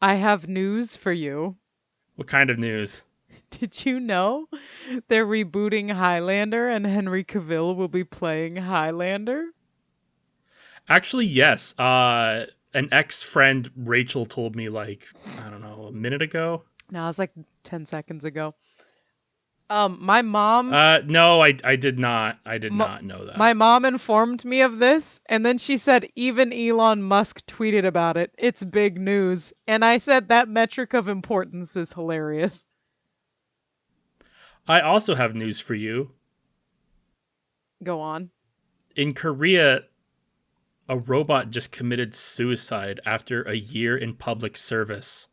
I have news for you. What kind of news? Did you know they're rebooting Highlander and Henry Cavill will be playing Highlander? Actually, yes. An ex-friend, Rachel, told me like, I don't know, a minute ago. No, it was like 10 seconds ago. My mom No, I did not. I did m- not know my that. mom informed me of this, and then she said even Elon Musk tweeted about it. It's big news. And I said that metric of importance is hilarious. I also have news for you. Go on. In Korea, a robot just committed suicide after a year in public service.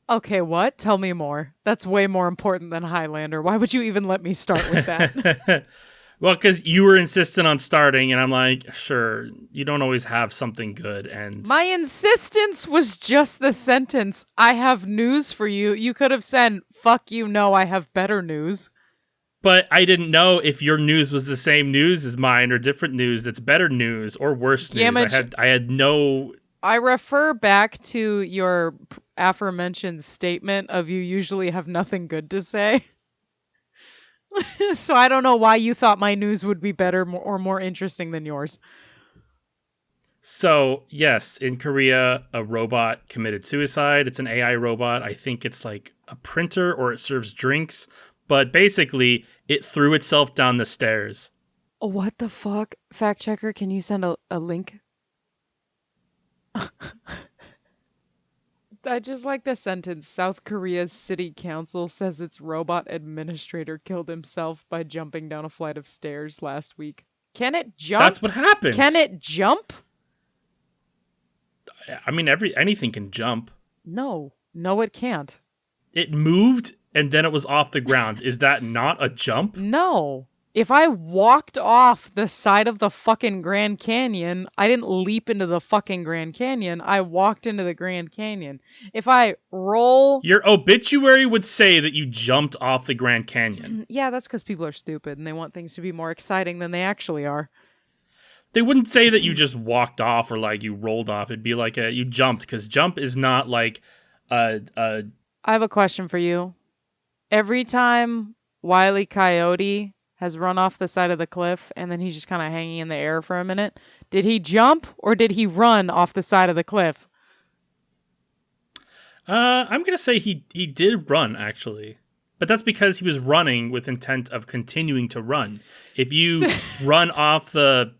Okay, what? Tell me more. That's way more important than Highlander. Why would you even let me start with that? Well, because you were insistent on starting, and I'm like, sure, you don't always have something good. And My insistence was just the sentence. I have news for you. You could have said, fuck you, no, I have better news. but I didn't know if your news was the same news as mine or different news that's better news or worse news. Damage, I had no. I refer back to your aforementioned statement of you usually have nothing good to say. So I don't know why you thought my news would be better or more interesting than yours. So, yes, in Korea, a robot committed suicide. It's an AI robot. I think it's like a printer or it serves drinks. But basically, it threw itself down the stairs. What the fuck? Fact checker, can you send a link? I just like the sentence. South Korea's city council says its robot administrator killed himself by jumping down a flight of stairs last week. Can it jump? That's what happened. Can it jump? I mean, anything can jump. No. No, it can't. It moved and then it was off the ground. Is that not a jump? No. If I walked off the side of the fucking Grand Canyon, I didn't leap into the fucking Grand Canyon. I walked into the Grand Canyon. If I roll. Your obituary would say that you jumped off the Grand Canyon. Yeah, that's because people are stupid and they want things to be more exciting than they actually are. They wouldn't say that you just walked off or like you rolled off. It'd be like you jumped, because jump is not like a. I have a question for you. Every time Wile E. Coyote has run off the side of the cliff and then he's just kind of hanging in the air for a minute, did he jump or did he run off the side of the cliff? I'm gonna say he did run actually, but that's because he was running with intent of continuing to run. If you run off the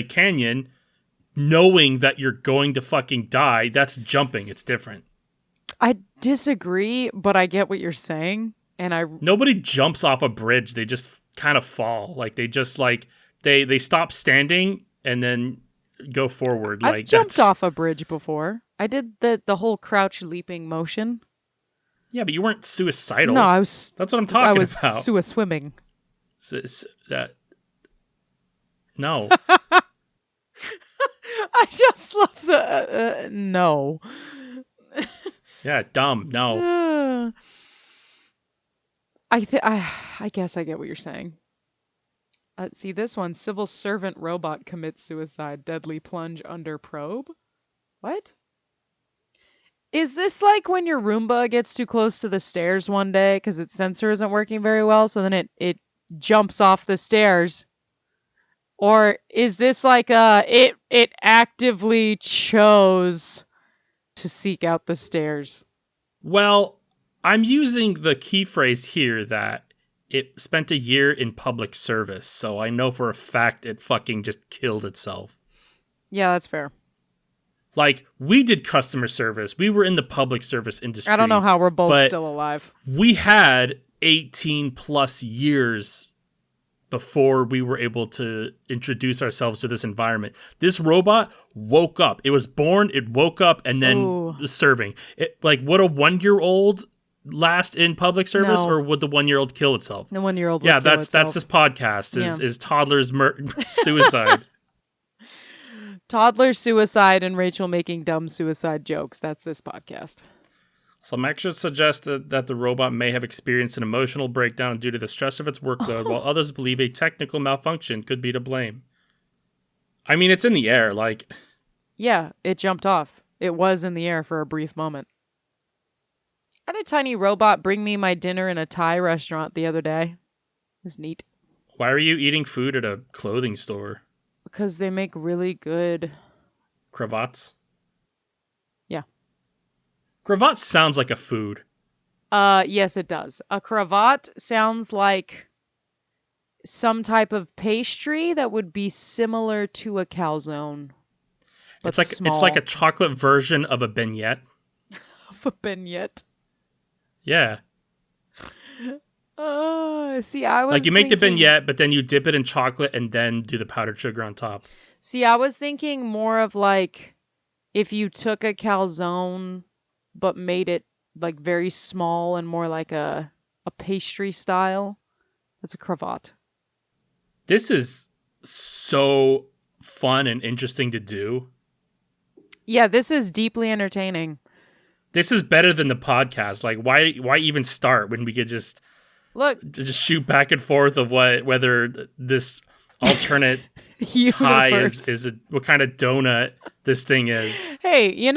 canyon, knowing that you're going to fucking die, that's jumping. It's different. I disagree, but I get what you're saying, and nobody jumps off a bridge. They just kind of fall. Like they just like they stop standing and then go forward. I've Like jumped off a bridge before. I did the whole crouch leaping motion. Yeah, but you weren't suicidal. No, I was. That's what I'm talking about. I was swimming. No. I just love the no. Yeah, dumb. No. I guess I get what you're saying. See this one. Civil servant robot commits suicide. Deadly plunge under probe. What? Is this like when your Roomba gets too close to the stairs one day because its sensor isn't working very well, so then it jumps off the stairs? Or is this like it actively chose to seek out the stairs? Well, I'm using the key phrase here that it spent a year in public service, so I know for a fact it fucking just killed itself. Yeah, that's fair. Like, we did customer service. We were in the public service industry. I don't know how we're both still alive. We had 18 plus years before we were able to introduce ourselves to this environment. This robot woke up. It was born, it woke up, and then was serving. Like, would a 1-year-old last in public service, or would the 1-year-old kill itself? The 1-year-old would kill itself. That's this podcast, is toddlers suicide. Toddler suicide and Rachel making dumb suicide jokes. That's this podcast. Some experts suggest that the robot may have experienced an emotional breakdown due to the stress of its workload, while others believe a technical malfunction could be to blame. I mean, it's in the air, like... Yeah, it jumped off. It was in the air for a brief moment. I had a tiny robot bring me my dinner in a Thai restaurant the other day. It was neat. Why are you eating food at a clothing store? Because they make really good. Cravats? Yeah. Cravats sounds like a food. Yes, it does. A cravat sounds like some type of pastry that would be similar to a calzone, but It's like a small. chocolate version of a beignet. A beignet. Yeah. See, I Like was you make the thinking. beignet, but then you dip it in chocolate and then do the powdered sugar on top. See, I was thinking more of like if you took a calzone but made it like very small and more like a pastry style. That's a cravat. This is so fun and interesting to do. Yeah, this is deeply entertaining. This is better than the podcast. Like why even start when we could just Look, shoot back and forth of whether this alternate tie universe. what kind of donut this thing is. Hey,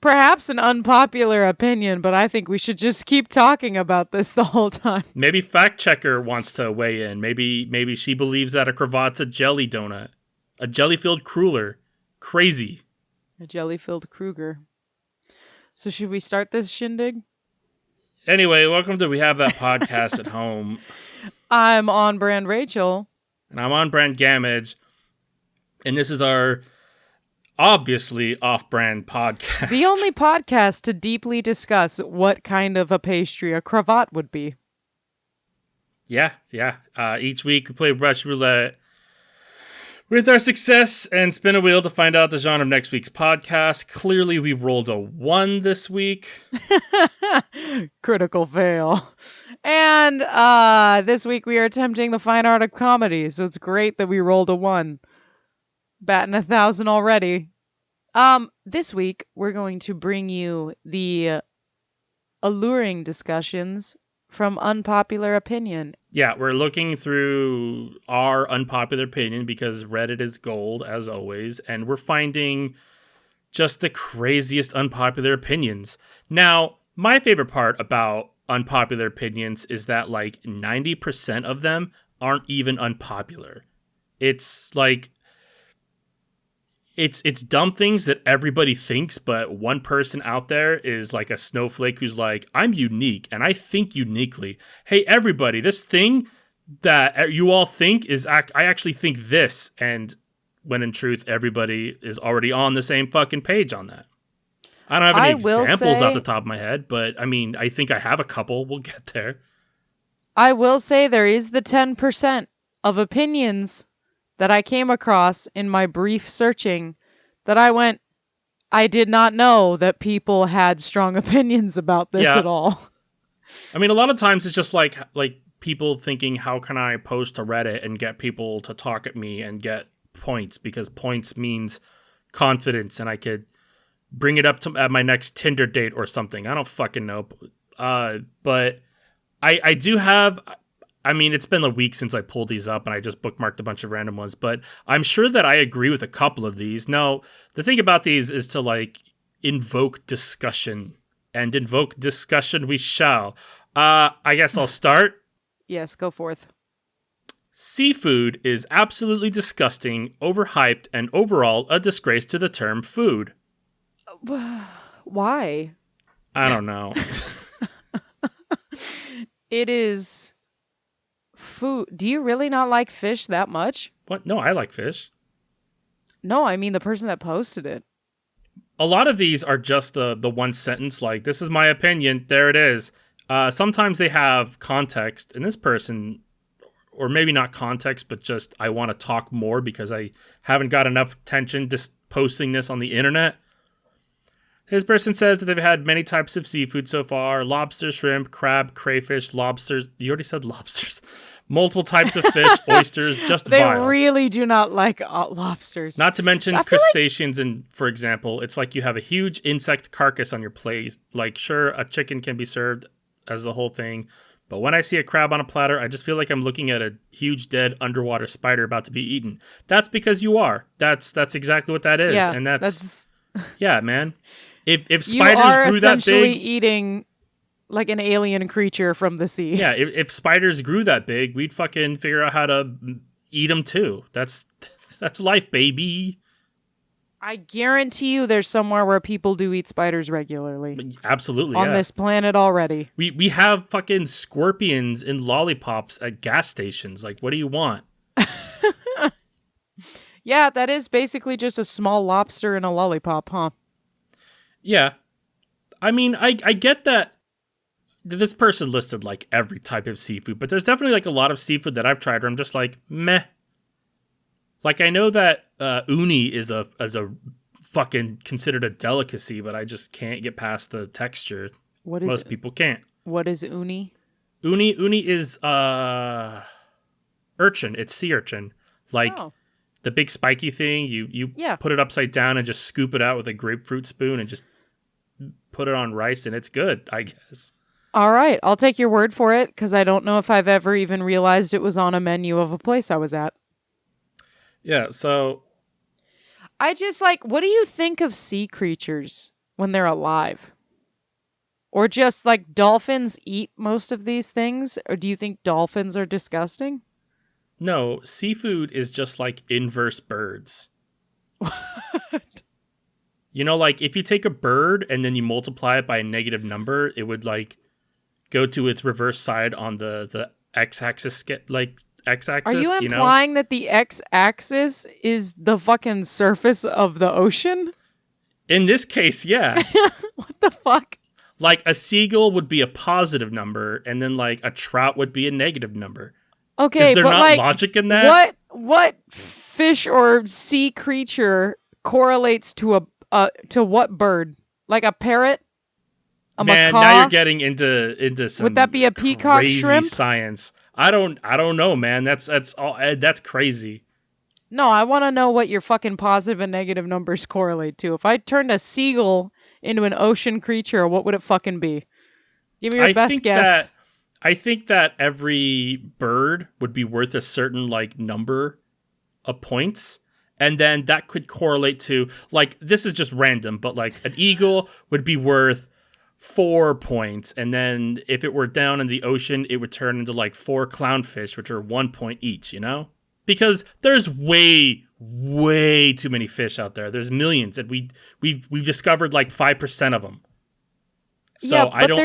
perhaps an unpopular opinion, but I think we should just keep talking about this the whole time. Maybe fact checker wants to weigh in. Maybe she believes that a cravat's a jelly donut, a jelly filled cruller. Crazy. A jelly-filled Kruger. So should we start this shindig? Anyway, welcome to We Have That Podcast at Home. I'm on brand Rachel. And I'm on brand Gamage. And this is our obviously off-brand podcast. The only podcast to deeply discuss what kind of a pastry a cravat would be. Yeah. Each week we play Rush Roulette with our success and spin a wheel to find out the genre of next week's podcast. Clearly, we rolled a 1 this week. Critical fail. And this week we are attempting the fine art of comedy, so it's great that we rolled a 1. Batting 1,000 already. This week we're going to bring you the alluring discussions from Unpopular Opinion. Yeah, we're looking through our unpopular opinion because Reddit is gold, as always, and we're finding just the craziest unpopular opinions. Now, my favorite part about unpopular opinions is that like 90% of them aren't even unpopular. It's like it's dumb things that everybody thinks, but one person out there is like a snowflake who's like, I'm unique and I think uniquely. Hey, everybody, this thing that you all think is, I actually think this. And when in truth, everybody is already on the same fucking page on that. I don't have any examples off the top of my head, but I mean, I think I have a couple. We'll get there. I will say there is the 10% of opinions that I came across in my brief searching that I did not know that people had strong opinions about this at all. I mean, a lot of times it's just like people thinking, how can I post to Reddit and get people to talk at me and get points, because points means confidence and I could bring it up to at my next Tinder date or something. I don't fucking know. But I do have, I mean, it's been a week since I pulled these up and I just bookmarked a bunch of random ones, but I'm sure that I agree with a couple of these. Now, the thing about these is to like invoke discussion, and invoke discussion we shall. I guess I'll start. Yes, go forth. Seafood is absolutely disgusting, overhyped, and overall a disgrace to the term food. Why? I don't know. It is food. Do you really not like fish that much? What? No, I like fish. No, I mean the person that posted it. A lot of these are just the one sentence, like, this is my opinion, there it is. Sometimes they have context, and this person, or maybe not context, but just I want to talk more because I haven't got enough attention just posting this on the internet. His person says that they've had many types of seafood so far: lobster, shrimp, crab, crayfish, lobsters. You already said lobsters. Multiple types of fish, oysters, just They vile. really do not like lobsters. Not to mention crustaceans, and for example, it's like you have a huge insect carcass on your plate. Like, sure, a chicken can be served as the whole thing, but when I see a crab on a platter, I just feel like I'm looking at a huge dead underwater spider about to be eaten. That's because you are. That's exactly what that is. Yeah, and that's yeah, man. If spiders you are grew that essentially big, eating like an alien creature from the sea. Yeah, if spiders grew that big, we'd fucking figure out how to eat them too. That's life, baby. I guarantee you there's somewhere where people do eat spiders regularly. Absolutely, On yeah. this planet already. We have fucking scorpions in lollipops at gas stations. Like, what do you want? Yeah, that is basically just a small lobster in a lollipop, huh? Yeah. I mean, I get that this person listed like every type of seafood, but there's definitely like a lot of seafood that I've tried where I'm just like, meh. Like, I know that uni is a fucking considered a delicacy, but I just can't get past the texture. Most people can't. What is uni? Uni is urchin. It's sea urchin. Like the big spiky thing. You put it upside down and just scoop it out with a grapefruit spoon and just put it on rice, and it's good, I guess. All right, I'll take your word for it, because I don't know if I've ever even realized it was on a menu of a place I was at. Yeah, so... I just like, what do you think of sea creatures when they're alive? Or just like dolphins eat most of these things? Or do you think dolphins are disgusting? No, seafood is just like inverse birds. What? You know, like if you take a bird and then you multiply it by a negative number, it would like go to its reverse side on the x-axis, like x-axis. Are you implying that the x-axis is the fucking surface of the ocean? In this case, yeah. What the fuck? Like a seagull would be a positive number, and then like a trout would be a negative number. Okay, is there but not like, logic in that? What fish or sea creature correlates to what bird? Like a parrot? A Man, macaw? now you're getting into some Would that be a peacock crazy shrimp? science. I don't know, man. That's crazy. No, I want to know what your fucking positive and negative numbers correlate to. If I turned a seagull into an ocean creature, what would it fucking be? Give me your best guess. I think that every bird would be worth a certain like number of points. And then that could correlate to, like, this is just random, but like an eagle would be worth 4 points. And then if it were down in the ocean, it would turn into like 4 clownfish, which are 1 point each, you know? Because there's way too many fish out there. There's millions, and we've discovered like 5% of them. So yeah, but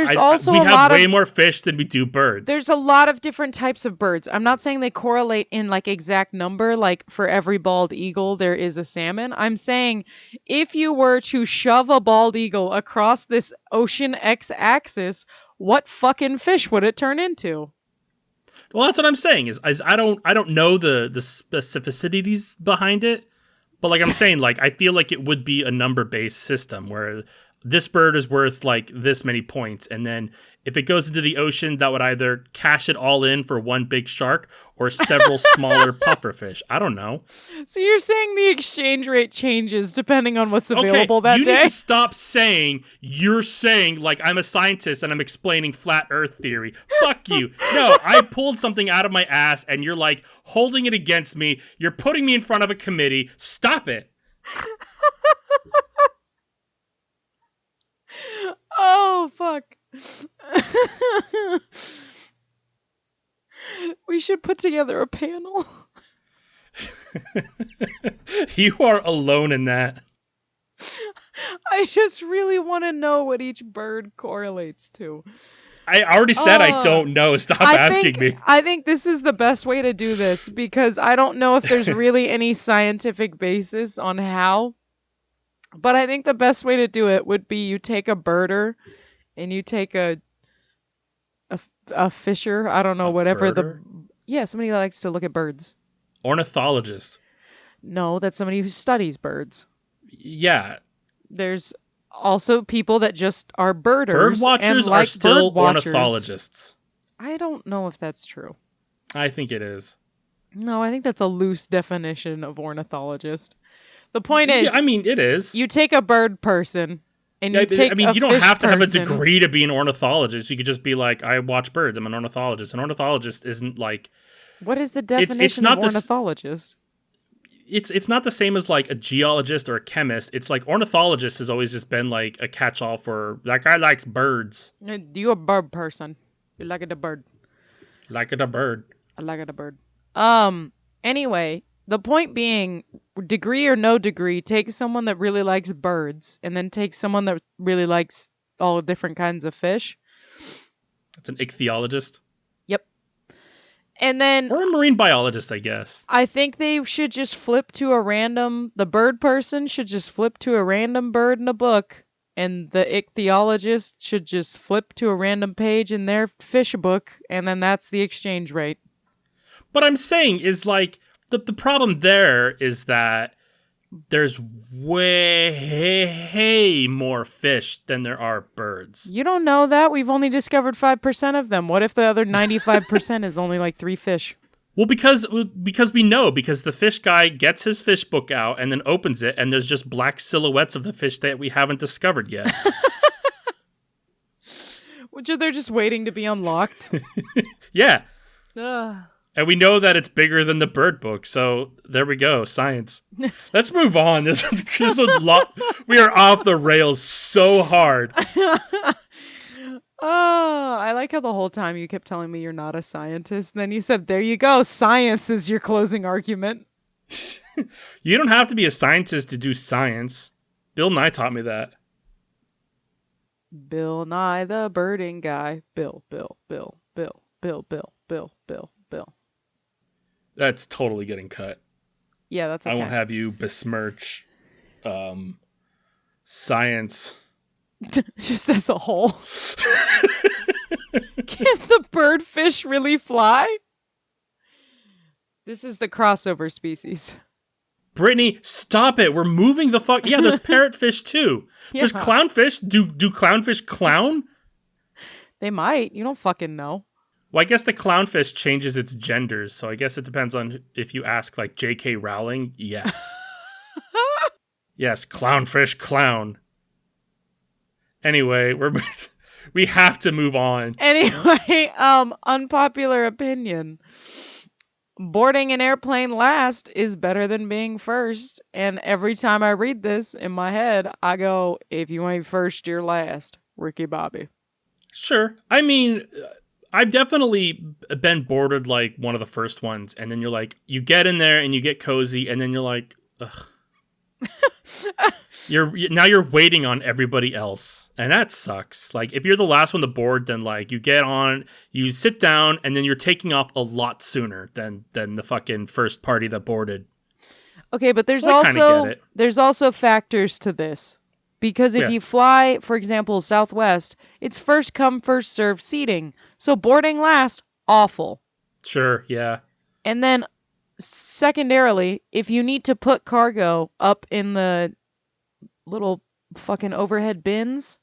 we have way more fish than we do birds. There's a lot of different types of birds. I'm not saying they correlate in like exact number, like for every bald eagle there is a salmon. I'm saying if you were to shove a bald eagle across this ocean x-axis, what fucking fish would it turn into? Well, that's what I'm saying. Is I don't know the specificities behind it, but like I'm saying, like I feel like it would be a number-based system where this bird is worth like this many points, and then if it goes into the ocean, that would either cash it all in for one big shark or several smaller pufferfish. I don't know. So you're saying the exchange rate changes depending on what's available that day? You need to stop saying you're saying like I'm a scientist and I'm explaining flat Earth theory. Fuck you. No, I pulled something out of my ass and you're like holding it against me. You're putting me in front of a committee. Stop it. Oh, fuck. We should put together a panel. You are alone in that. I just really want to know what each bird correlates to. I already said I don't know. Stop asking me. I think this is the best way to do this because I don't know if there's really any scientific basis on how. But I think the best way to do it would be you take a birder and you take a fisher. I don't know, whatever birder? somebody that likes to look at birds. Ornithologist. No, that's somebody who studies birds. Yeah. There's also people that just are birders. Bird watchers and like are still bird watchers. ornithologists. I don't know if that's true. I think it is. No, I think that's a loose definition of ornithologist. The point is, I mean, it is. You take a bird person and you take you don't have to person. have a degree to be an ornithologist. You could just be like, I watch birds. I'm an ornithologist. An ornithologist isn't like... What is the definition of ornithologist? it's not the same as like a geologist or a chemist. It's like ornithologist has always just been like a catch-all for like I like birds. You a bird person. You like it a bird. Like it a bird. I like it a bird. Anyway, the point being, degree or no degree, take someone that really likes birds and then take someone that really likes all different kinds of fish. That's an ichthyologist. Yep. And then Or a marine biologist, I guess. I think they should just flip to a random, the bird person should just flip to a random bird in a book, and the ichthyologist should just flip to a random page in their fish book, and then that's the exchange rate. What I'm saying is like the problem there is that there's way more fish than there are birds. You don't know that. We've only discovered 5% of them. What if the other 95% is only like 3 fish? Well, because we know, because the fish guy gets his fish book out and then opens it, and there's just black silhouettes of the fish that we haven't discovered yet. Which they're just waiting to be unlocked. Yeah. Ugh. And we know that it's bigger than the bird book, so there we go, science. Let's move on. This we are off the rails so hard. Oh, I like how the whole time you kept telling me you're not a scientist. And then you said, there you go, science is your closing argument. You don't have to be a scientist to do science. Bill Nye taught me that. Bill Nye the birding guy. Bill. That's totally getting cut. Yeah, that's okay. I won't have you besmirch science. Just as a whole. Can the birdfish really fly? This is the crossover species. Brittany, stop it. We're moving the fuck. Yeah, there's parrotfish too. Yeah. There's clownfish. Do clownfish clown? They might. You don't fucking know. Well, I guess the clownfish changes its genders, so I guess it depends on if you ask, like, J.K. Rowling. Yes. Yes, clownfish clown. Anyway, we have to move on. Anyway, unpopular opinion. Boarding an airplane last is better than being first. And every time I read this in my head, I go, if you ain't first, you're last. Ricky Bobby. Sure. I mean, I've definitely been boarded like one of the first ones, and then you're like, you get in there and you get cozy, and then you're like, ugh. Now you're waiting on everybody else, and that sucks. Like, if you're the last one to board, then like you get on, you sit down, and then you're taking off a lot sooner than the fucking first party that boarded. Okay, but there's So I kinda also get it. there's also factors to this. Because if Yeah. you fly, for example, Southwest, it's first come, first served seating. So boarding last, awful. Sure, yeah. And then secondarily, if you need to put cargo up in the little fucking overhead bins,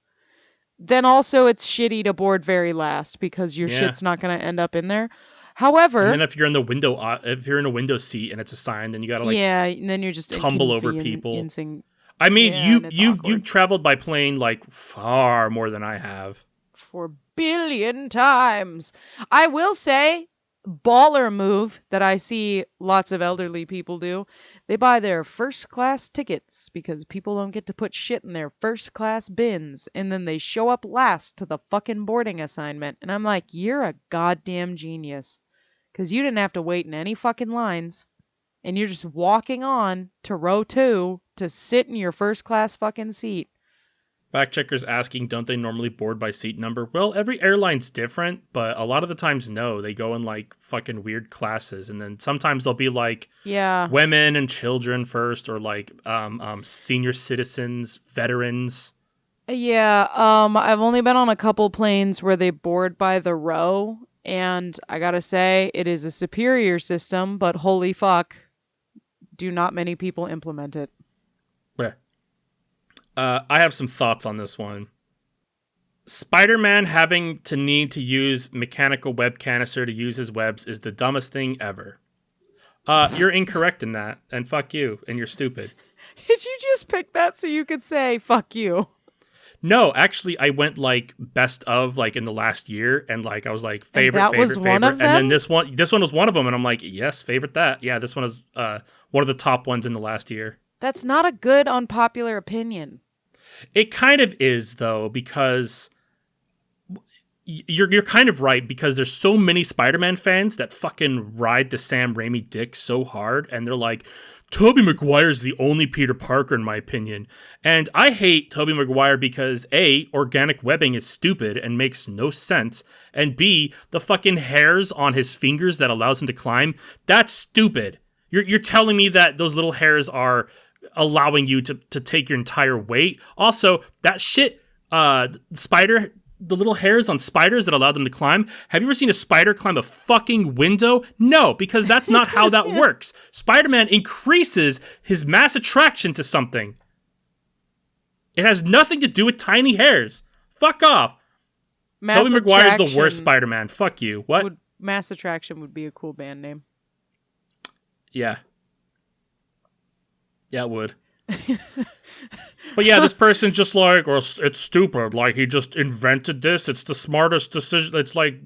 then also it's shitty to board very last because your Yeah. shit's not going to end up in there. However, And then if you're in a window seat and it's assigned, then you gotta like yeah, and then you're just tumble over people. inconveniencing I mean, Yeah, and it's you've awkward. traveled by plane like far more than I have. for billion times. I will say, baller move that I see lots of elderly people do. They buy their first class tickets because people don't get to put shit in their first class bins, and then they show up last to the fucking boarding assignment. And I'm like, you're a goddamn genius. Because you didn't have to wait in any fucking lines. And you're just walking on to row 2 to sit in your first class fucking seat. Fact checkers asking, don't they normally board by seat number? Well, every airline's different, but a lot of the times, no. They go in like fucking weird classes, and then sometimes they'll be like Yeah. women and children first, or like senior citizens, veterans. Yeah, I've only been on a couple planes where they board by the row, and I gotta say, it is a superior system, but holy fuck, do not many people implement it. Yeah. I have some thoughts on this one. Spider-Man having to need to use mechanical web canister to use his webs is the dumbest thing ever. You're incorrect in that, and fuck you, and you're stupid. Did you just pick that so you could say, fuck you? No, actually, I went like best of like in the last year, and like I was like And favorite, that was favorite, one favorite, of and then them? this one was one of them, and I'm like, yes, favorite that. Yeah, this one is one of the top ones in the last year. That's not a good unpopular opinion. It kind of is though, because you're kind of right, because there's so many Spider-Man fans that fucking ride the Sam Raimi dick so hard, and they're like, Tobey Maguire's the only Peter Parker in my opinion. And I hate Tobey Maguire because A, organic webbing is stupid and makes no sense, and B, the fucking hairs on his fingers that allows him to climb, that's stupid. You're telling me that those little hairs are allowing you to take your entire weight? Also, that shit, spider, the little hairs on spiders that allow them to climb. Have you ever seen a spider climb a fucking window? No, because that's not how that works. Spider-Man increases his mass attraction to something. It has nothing to do with tiny hairs. Fuck off. Mass Tobey Maguire's the worst Attraction Spider-Man. Fuck you. What? Mass Attraction would be a cool band name. Yeah. Yeah, it would. But yeah, this person's just like, well, it's stupid. Like, he just invented this. It's the smartest decision. It's like,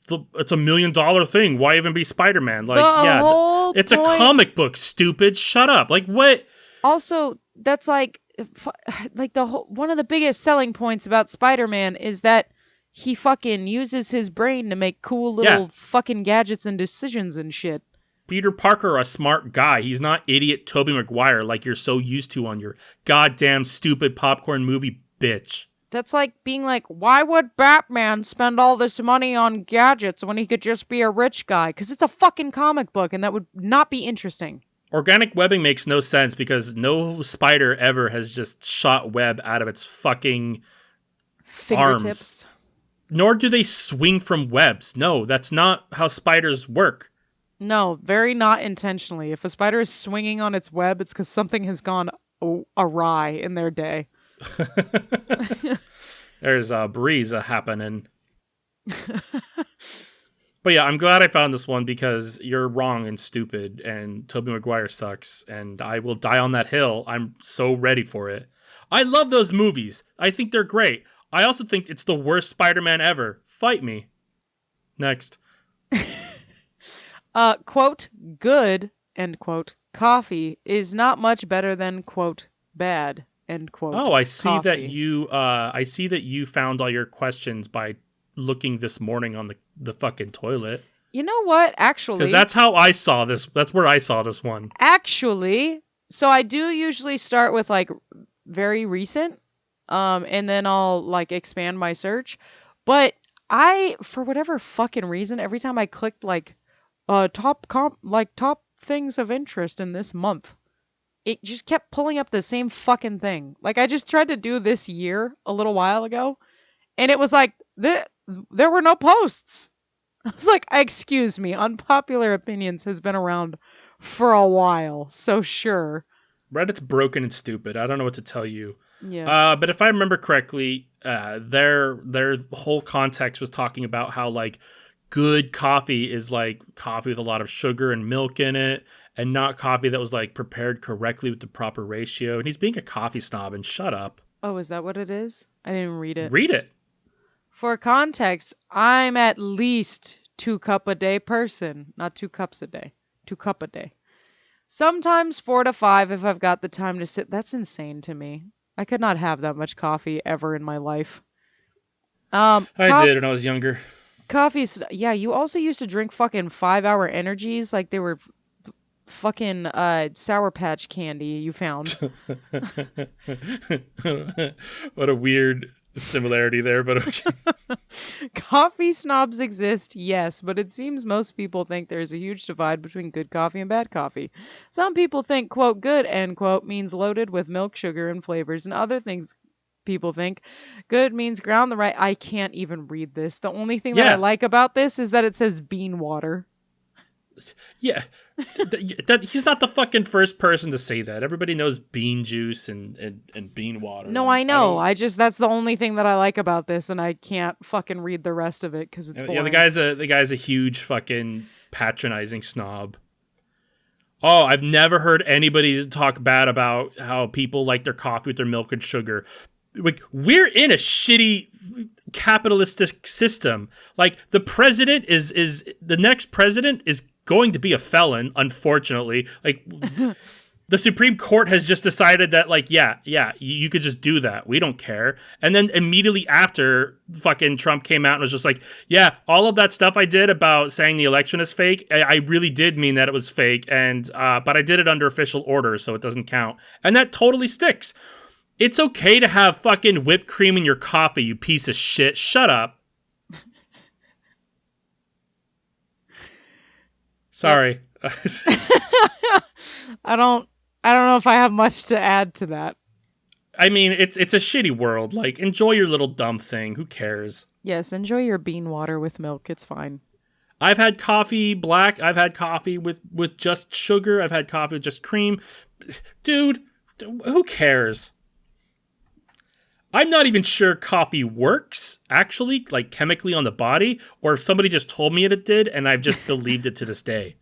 it's $1 million thing. Why even be Spider-Man? Like, The yeah, whole it's a point. comic book, stupid. Shut up. Like, what? Also, that's like the whole, one of the biggest selling points about Spider-Man is that he fucking uses his brain to make cool Yeah, little fucking gadgets and decisions and shit. Peter Parker, a smart guy. He's not idiot Tobey Maguire like you're so used to on your goddamn stupid popcorn movie, bitch. That's like being like, why would Batman spend all this money on gadgets when he could just be a rich guy? Because it's a fucking comic book and that would not be interesting. Organic webbing makes no sense because no spider ever has just shot web out of its fucking arms. Fingertips. Nor do they swing from webs. No, that's not how spiders work. No, very not intentionally. If a spider is swinging on its web, it's because something has gone awry in their day. There's a breeze happening. But yeah, I'm glad I found this one because you're wrong and stupid, and Tobey Maguire sucks, and I will die on that hill. I'm so ready for it. I love those movies. I think they're great. I also think it's the worst Spider-Man ever. Fight me. Next. Quote, good, end quote, coffee is not much better than, quote, bad, end quote. Oh, I see coffee. that you found all your questions by looking this morning on the fucking toilet. You know what? Actually, Because that's how I saw this. That's where I saw this one. Actually, so I do usually start with like very recent, and then I'll like expand my search. But for whatever fucking reason, every time I clicked like top things of interest in this month, it just kept pulling up the same fucking thing. Like I just tried to do this year a little while ago, and it was like there were no posts. I was like, excuse me, unpopular opinions has been around for a while, so sure. Reddit's broken and stupid. I don't know what to tell you. Yeah. But if I remember correctly, their whole context was talking about how like good coffee is like coffee with a lot of sugar and milk in it, and not coffee that was like prepared correctly with the proper ratio. And he's being a coffee snob. And shut up. Oh, is that what it is? I didn't even read it. Read it. For context, I'm at least 2 cup a day person, not 2 cups a day. 2 cup a day. Sometimes 4 to 5 if I've got the time to sit. That's insane to me. I could not have that much coffee ever in my life. I did when I was younger. Coffee's, yeah, you also used to drink fucking 5-hour energies like they were fucking Sour Patch candy you found. What a weird similarity there, but okay. Coffee snobs exist, yes, but it seems most people think there's a huge divide between good coffee and bad coffee. Some people think, quote, good, end quote, means loaded with milk, sugar, and flavors, and other things people think good means ground the right. I can't even read this. The only thing that I Yeah. like about this is that it says bean water. Yeah, that he's not the fucking first person to say that. Everybody knows bean juice and bean water. No, and I know. don't- I just that's the only thing that I like about this, and I can't fucking read the rest of it because it's boring. Yeah, the guy's a huge fucking patronizing snob. Oh, I've never heard anybody talk bad about how people like their coffee with their milk and sugar. like we're in a shitty capitalistic system. Like the president is the next president is going to be a felon, unfortunately. Like the Supreme Court has just decided that, like, yeah, you could just do that. We don't care. And then immediately after, fucking Trump came out and was just like, yeah, all of that stuff I did about saying the election is fake, I really did mean that it was fake, and but I did it under official order, so it doesn't count. And that totally sticks. It's okay to have fucking whipped cream in your coffee, you piece of shit. Shut up. Sorry. I don't know if I have much to add to that. I mean, it's a shitty world. Like, enjoy your little dumb thing. Who cares? Yes, enjoy your bean water with milk. It's fine. I've had coffee black. I've had coffee with just sugar. I've had coffee with just cream. Dude, who cares? I'm not even sure coffee works, actually, like chemically on the body, or if somebody just told me it did, and I've just believed it to this day.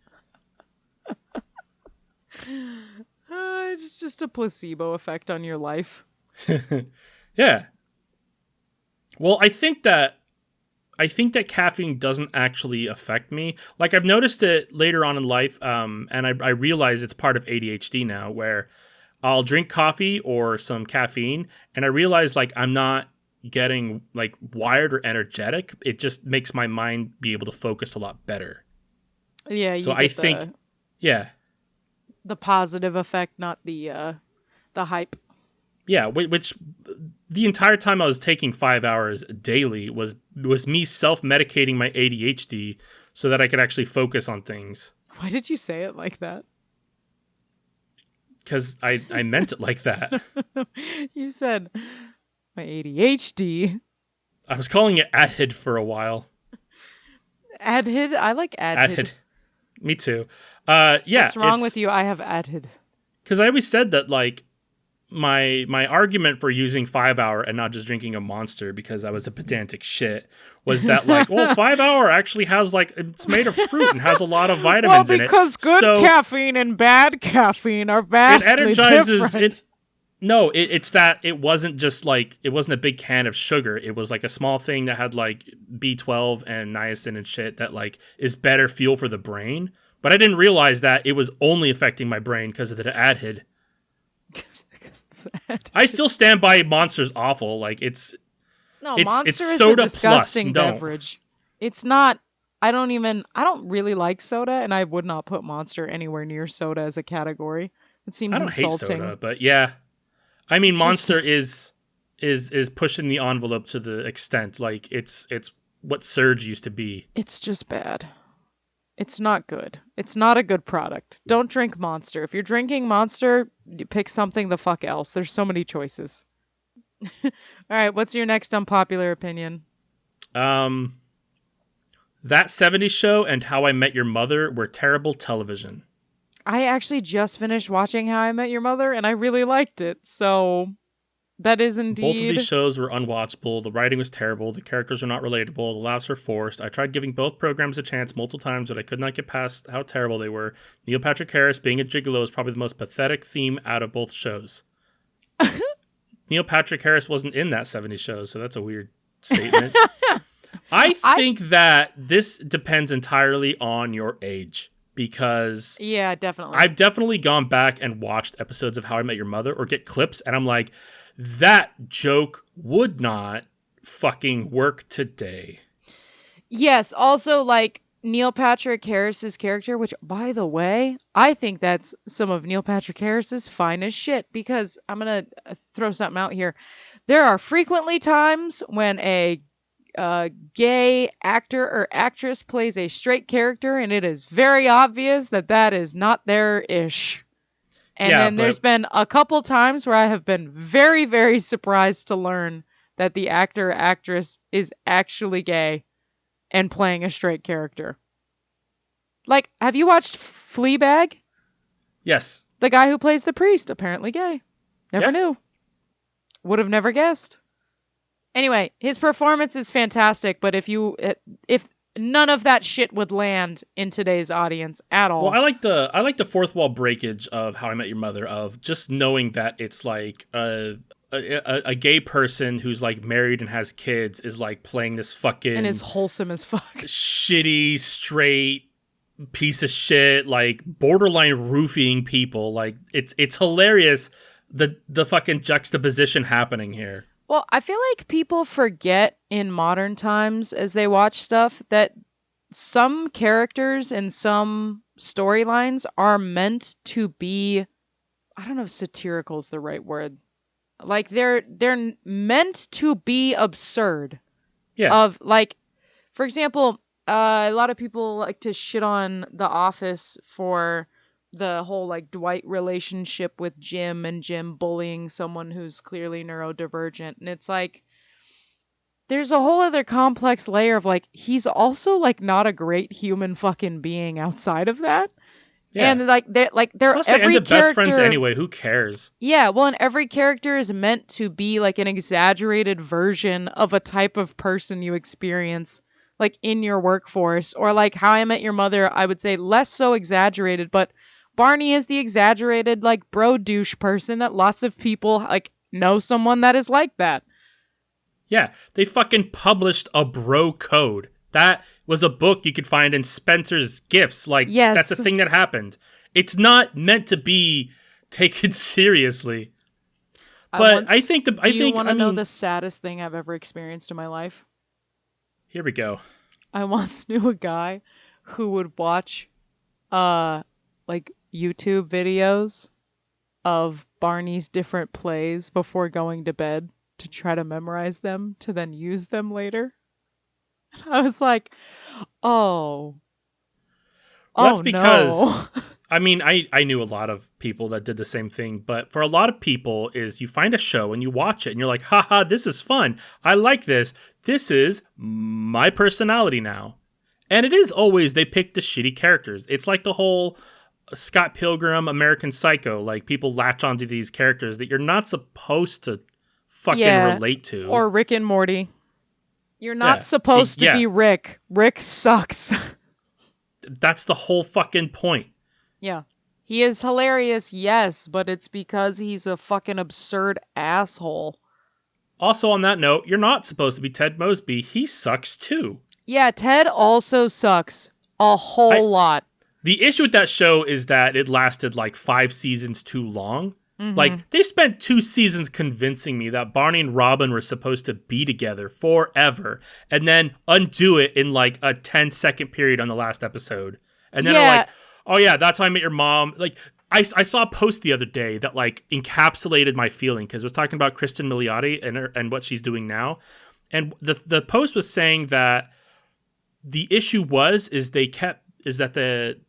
It's just a placebo effect on your life. Yeah. Well, I think that caffeine doesn't actually affect me. Like, I've noticed it later on in life, and I realize it's part of ADHD now, where I'll drink coffee or some caffeine, and I realize, like, I'm not getting, like, wired or energetic. It just makes my mind be able to focus a lot better. Yeah, you so get I think, yeah. The positive effect, not the hype. Yeah, which the entire time I was taking 5 hours daily was me self-medicating my ADHD so that I could actually focus on things. Why did you say it like that? Because I meant it like that. You said my ADHD. I was calling it adhid for a while. Adhid? I like adhid. Me too. Yeah. What's wrong with you? I have adhid. Because I always said that, like, my argument for using 5 hour and not just drinking a Monster, because I was a pedantic shit, was that, like, well, 5 hour actually has, like, it's made of fruit and has a lot of vitamins in it. Well, because good caffeine and bad caffeine are vastly different. No, it's that it wasn't just, like, it wasn't a big can of sugar. It was, like, a small thing that had, like, B12 and niacin and shit that, like, is better fuel for the brain. But I didn't realize that it was only affecting my brain because of the adhid. I stitle stand by Monster's awful. Like, Monster it's is soda a disgusting plus. beverage. It's not. I don't really like soda, and I would not put Monster anywhere near soda as a category. It seems I don't insulting. hate soda, but yeah. I mean, Monster is pushing the envelope to the extent, like, it's what Surge used to be. It's just bad. It's not good. It's not a good product. Don't drink Monster. If you're drinking Monster, you pick something the fuck else. There's so many choices. All right, what's your next unpopular opinion? That 70s Show and How I Met Your Mother were terrible television. I actually just finished watching How I Met Your Mother, and I really liked it. So that is indeed... Both of these shows were unwatchable. The writing was terrible. The characters were not relatable. The laughs were forced. I tried giving both programs a chance multiple times, but I could not get past how terrible they were. Neil Patrick Harris being a gigolo is probably the most pathetic theme out of both shows. Neil Patrick Harris wasn't in that 70s show, so that's a weird statement. I think that this depends entirely on your age. Because yeah, definitely. I've definitely gone back and watched episodes of How I Met Your Mother or get clips, and I'm like, that joke would not fucking work today. Yes, also, like, Neil Patrick Harris's character, which, by the way, I think that's some of Neil Patrick Harris's finest shit, because I'm going to throw something out here. There are frequently times when a gay actor or actress plays a straight character, and it is very obvious that that is not their ish. And then there's been a couple times where I have been very, very surprised to learn that the actor or actress is actually gay and playing a straight character. Like, have you watched Fleabag? Yes. The guy who plays the priest, apparently gay. Never knew. Would have never guessed. Anyway, his performance is fantastic, but if none of that shit would land in today's audience at Well, all. I like the fourth wall breakage of How I Met Your Mother, of just knowing that it's like a gay person who's like married and has kids is like playing this And is fucking wholesome as fuck. shitty straight piece of shit, like borderline roofing people. Like it's hilarious the fucking juxtaposition happening here. Well, I feel like people forget in modern times as they watch stuff that some characters and some storylines are meant to be, I don't know if satirical is the right word. Like they're meant to be absurd. Yeah. Of like, for example, a lot of people like to shit on The Office for the whole like Dwight relationship with Jim and Jim bullying someone who's clearly neurodivergent. And it's like there's a whole other complex layer of like he's also like not a great human fucking being outside of that. Yeah. And they're Plus they every ended best friends character. anyway. Who cares? Yeah, well, and every character is meant to be like an exaggerated version of a type of person you experience like in your workforce, or like How I Met Your Mother, I would say less so exaggerated, but Barney is the exaggerated like bro douche person that lots of people like know someone that is like that. Yeah, they fucking published a bro code. That was a book you could find in Spencer's Gifts. Like, that's a Yes. thing that happened. It's not meant to be taken seriously. I But I once think Do you want to know the saddest thing I've ever experienced in my life? here we go. I once knew a guy who would watch uh like YouTube videos of Barney's different plays before going to bed to try to memorize them to then use them later. I was like, "Oh, Well, oh that's because no." I knew a lot of people that did the same thing, but for a lot of people is you find a show and you watch it and you're like, haha, this is fun. I like this. This is my personality now. And it is always they pick the shitty characters. It's like the whole Scott Pilgrim, American Psycho. Like people latch onto these characters that you're not supposed to fucking Yeah, relate to. or Rick and Morty. You're not Yeah. supposed to Yeah. be Rick. Rick sucks. That's the whole fucking point. Yeah. He is hilarious, yes, but it's because he's a fucking absurd asshole. Also, on that note, you're not supposed to be Ted Mosby. He sucks too. Yeah, Ted also sucks a I whole lot. The issue with that show is that it lasted like 5 seasons too long. Mm-hmm. Like, they spent 2 seasons convincing me that Barney and Robin were supposed to be together forever, and then undo it in like a 10-second period on the last episode. And then are Yeah, like, oh yeah, that's how I met your mom. Like, I saw a post the other day that like encapsulated my feeling because it was talking about Kristen Milioti and what she's doing now. And the post was saying that the issue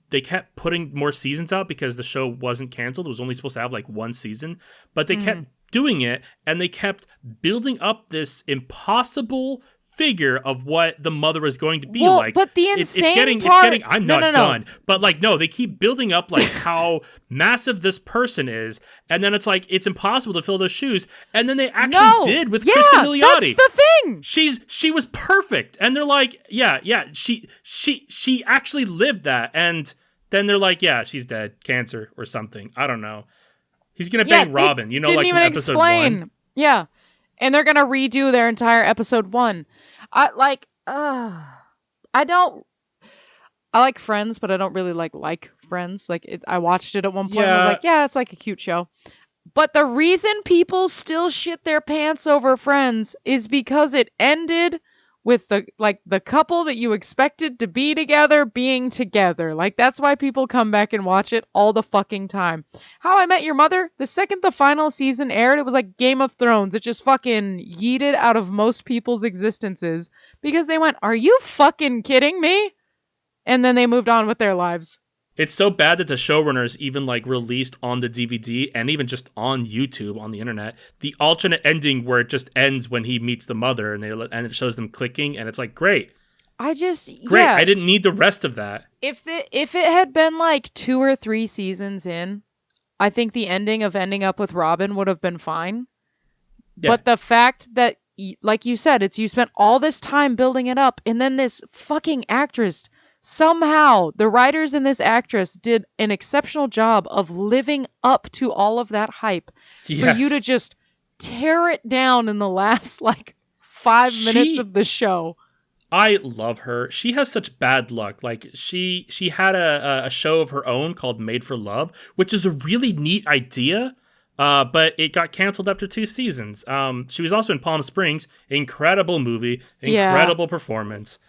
they kept putting more seasons out because the show wasn't canceled. It was only supposed to have like 1 season, but they kept doing it and they kept building up this impossible figure of what the mother is going to be well, like. but the It's insane getting part. I'm No, not no, no. done. But like no, they keep building up like how massive this person is, and then it's like it's impossible to fill those shoes. And then they actually No. did with Yeah, Kristen Milioti. that's the thing. She was perfect, and they're like, yeah, she actually lived that, and then they're like, yeah, she's dead, cancer or something. I don't know. He's gonna Yeah, bang they Robin, you know, didn't like in even episode explain. 1. Yeah, and they're gonna redo their entire episode 1. I like. I don't. I like Friends, but I don't really like Friends. Like I watched it at one point and was Yeah, like, yeah, it's like a cute show. But the reason people still shit their pants over Friends is because it ended with the couple that you expected to be together being together. Like that's why people come back and watch it all the fucking time. How I Met Your Mother, the second the final season aired, it was like Game of Thrones. It just fucking yeeted out of most people's existences because they went, "Are you fucking kidding me?" And then they moved on with their lives. it's so bad that the showrunners even like released on the DVD and even just on YouTube on the internet the alternate ending where it just ends when he meets the mother and it shows them clicking and it's like great. Great. Yeah. I didn't need the rest of that. If it had been like 2 or 3 seasons in, I think the ending of ending up with Robin would have been fine. Yeah. But the fact that like you said, it's you spent all this time building it up, and then this fucking actress, somehow the writers and this actress did an exceptional job of living up to all of that hype for you to Yes. just tear it down in the last like 5 minutes She of the show. I love her. She has such bad luck. Like she had a show of her own called Made for Love, which is a really neat idea. But it got canceled after 2 seasons. She was also in Palm Springs. Incredible movie, Yeah. incredible performance.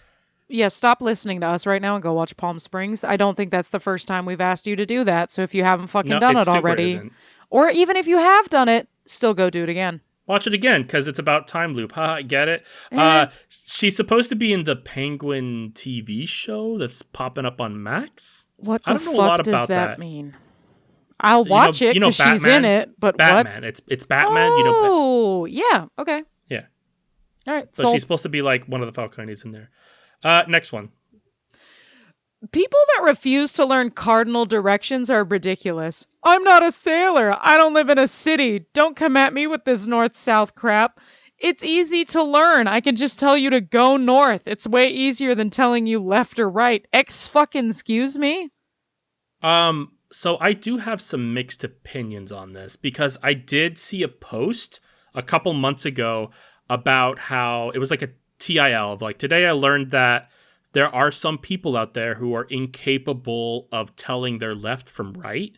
Yeah, stop listening to us right now and go watch Palm Springs. I don't think that's the first time we've asked you to do that. So if you haven't fucking No, done it it super already, isn't. or even if you have done it, still go do it again. Watch it again because it's about time loop. Haha, get it? Eh, She's supposed to be in the Penguin TV show that's popping up on Max. what I the don't know a lot fuck does about that that. mean? I'll watch it You know because she's in Batman. it, but what? Batman. It's Batman. Oh, yeah. Okay. Yeah. All right. But she's So supposed to be like one of the Falconies in there. Next one. people that refuse to learn cardinal directions are ridiculous. I'm not a sailor. I don't live in a city. Don't come at me with this north-south crap. It's easy to learn. I can just tell you to go north. It's way easier than telling you left or right. Fucking excuse me? So I do have some mixed opinions on this because I did see a post a couple months ago about how it was like a TIL of like, today I learned that there are some people out there who are incapable of telling their left from right.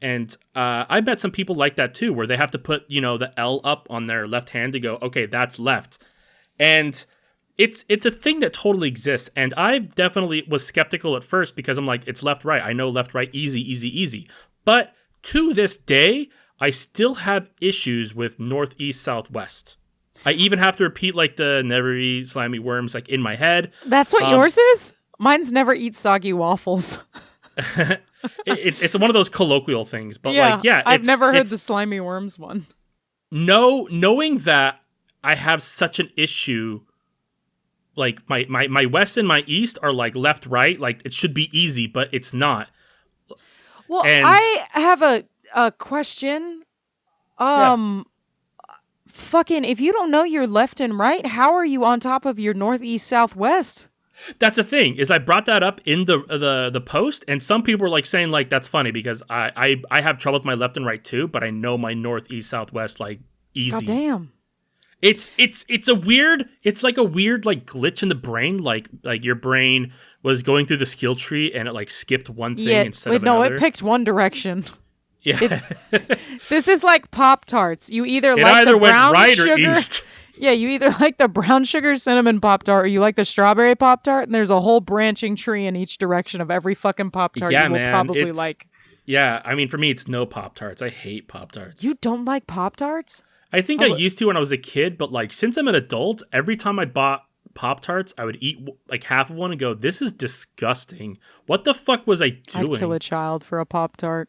And I bet some people like that too, where they have to put, the L up on their left hand to go, okay, that's left. And it's a thing that totally exists. And I definitely was skeptical at first because I'm like, it's left, right. I know left, right, easy, easy, easy. But to this day, I still have issues with north, east, south, west. I even have to repeat like the never eat slimy worms like in my head. That's what yours is? Mine's never eat soggy waffles. It's one of those colloquial things, but I've never heard the slimy worms one. Knowing that I have such an issue, like my west and my east are like left, right, like it should be easy, but it's not. Well, And I have a question. yeah, Fucking, if you don't know your left and right, how are you on top of your northeast, southwest? that's the thing is I brought that up in the post, and some people were like saying like that's funny because I have trouble with my left and right too, but I know my north, east, southwest like easy. God damn. It's a weird, it's like a weird like glitch in the brain, like your brain was going through the skill tree and it like skipped one thing instead of no, another. it picked one direction. Yeah, This is like Pop-Tarts. You either it like either the went brown right sugar, or east. yeah, you either like the brown sugar cinnamon Pop-Tart or you like the strawberry Pop-Tart, and there's a whole branching tree in each direction of every fucking Pop-Tart Yeah, you will man, probably like. yeah. I mean, for me, it's no Pop-Tarts. I hate Pop-Tarts. You don't like Pop-Tarts? I think I used to when I was a kid, but like since I'm an adult, every time I bought Pop-Tarts, I would eat like half of one and go, "This is disgusting. What the fuck was I doing?" I'd kill a child for a Pop-Tart.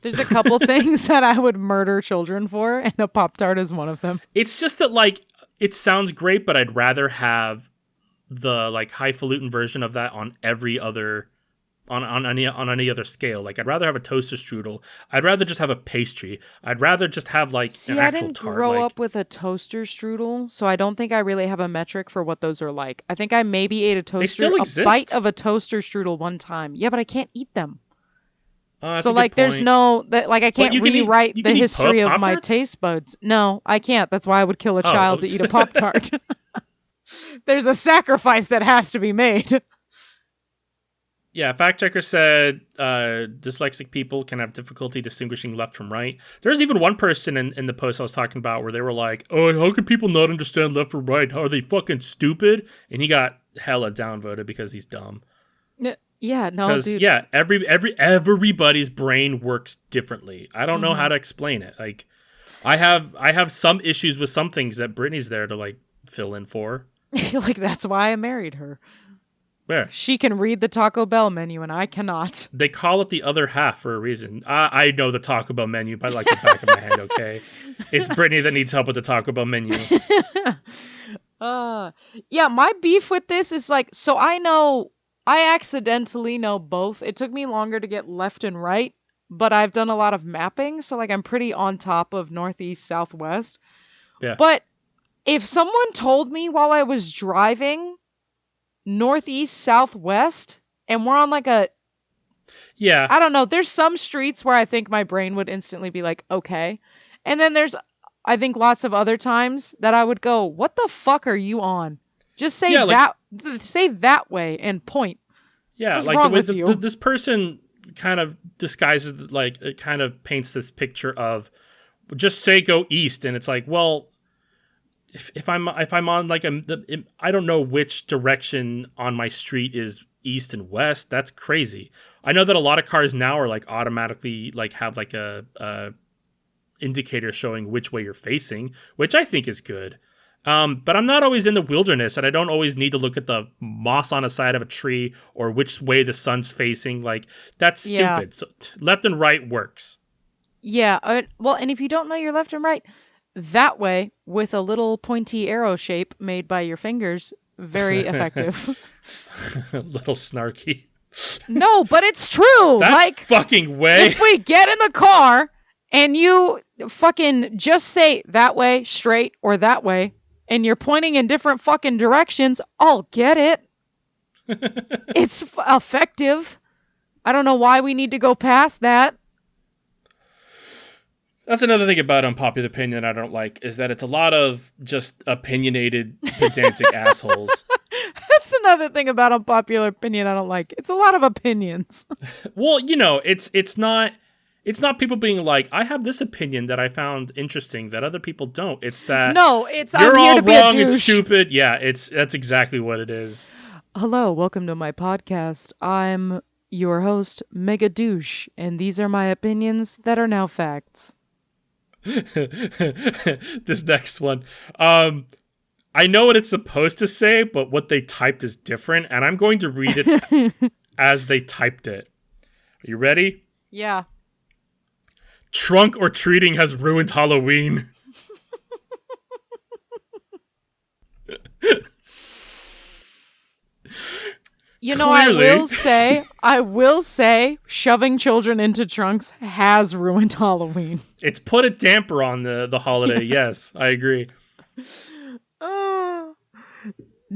There's a couple things that I would murder children for, and a Pop-Tart is one of them. It's just that like it sounds great, but I'd rather have the like highfalutin version of that on every other on any other scale. Like I'd rather have a toaster strudel. I'd rather just have a pastry. I'd rather just have like See, an I actual didn't tart. grow Like up with a toaster strudel, so I don't think I really have a metric for what those are like. I think I maybe ate they still a exist. bite of a toaster strudel one time. Yeah, but I can't eat them. That's So a good like there's point. no that like I But can't rewrite you the can eat history of my Pop-Tarts? taste buds. No, I can't. That's why I would kill a Oh, child to eat a Pop Tart. There's a sacrifice that has to be made. Yeah, fact checker said dyslexic people can have difficulty distinguishing left from right. There's even one person in the post I was talking about where they were like, "Oh, how could people not understand left from right? Are they fucking stupid?" And he got hella downvoted because he's dumb. Yeah, no, Because dude. yeah, everybody's brain works differently. I don't know how Mhm. to explain it. Like, I have some issues with some things that Brittany's there to like fill in for. Like that's why I married her. Where She can read the Taco Bell menu and I cannot. they call it the other half for a reason. I know the Taco Bell menu by like the back of my hand. Okay, it's Brittany that needs help with the Taco Bell menu. Yeah, my beef with this is like, so I accidentally know both. It took me longer to get left and right, but I've done a lot of mapping, so like I'm pretty on top of northeast, southwest. Yeah, But If someone told me while I was driving northeast, southwest, and we're on like a, Yeah, I don't know, there's some streets where I think my brain would instantly be like, okay. And then there's, I think, lots of other times that I would go, what the fuck are you on? Just yeah, like say that way and point. yeah, What's like the wrong way with that you? this person kind of disguises, like it kind of paints this picture of just say go east, and it's like, well, if I'm on like I don't know which direction on my street is east and west. That's crazy. I know that a lot of cars now are like automatically like have like a indicator showing which way you're facing, which I think is good. But I'm not always in the wilderness, and I don't always need to look at the moss on the side of a tree or which way the sun's facing. Like that's Yeah. stupid. So left and right works. Yeah. Well, and if you don't know your left and right, that way with a little pointy arrow shape made by your fingers, very effective. A little snarky. No, but it's true. That Like, fucking way. if we get in the car and you fucking just say that way, straight, or that way, and you're pointing in different fucking directions, I'll get it. It's effective. I don't know why we need to go past that. That's another thing about unpopular opinion I don't like is that it's a lot of just opinionated, pedantic assholes. That's another thing about unpopular opinion I don't like. It's a lot of opinions. Well, you know, it's not people being like, I have this opinion that I found interesting that other people don't. It's that No, it's you're I'm here all to be a wrong and douche. stupid. Yeah, that's exactly what it is. Hello, welcome to my podcast. I'm your host, Mega Douche, and these are my opinions that are now facts. This next one. I know what it's supposed to say, but what they typed is different, and I'm going to read it as they typed it. Are you ready? Yeah. Trunk or treating has ruined Halloween. You know, Clearly. I will say, shoving children into trunks has ruined Halloween. It's put a damper on the holiday. Yes, I agree. Uh,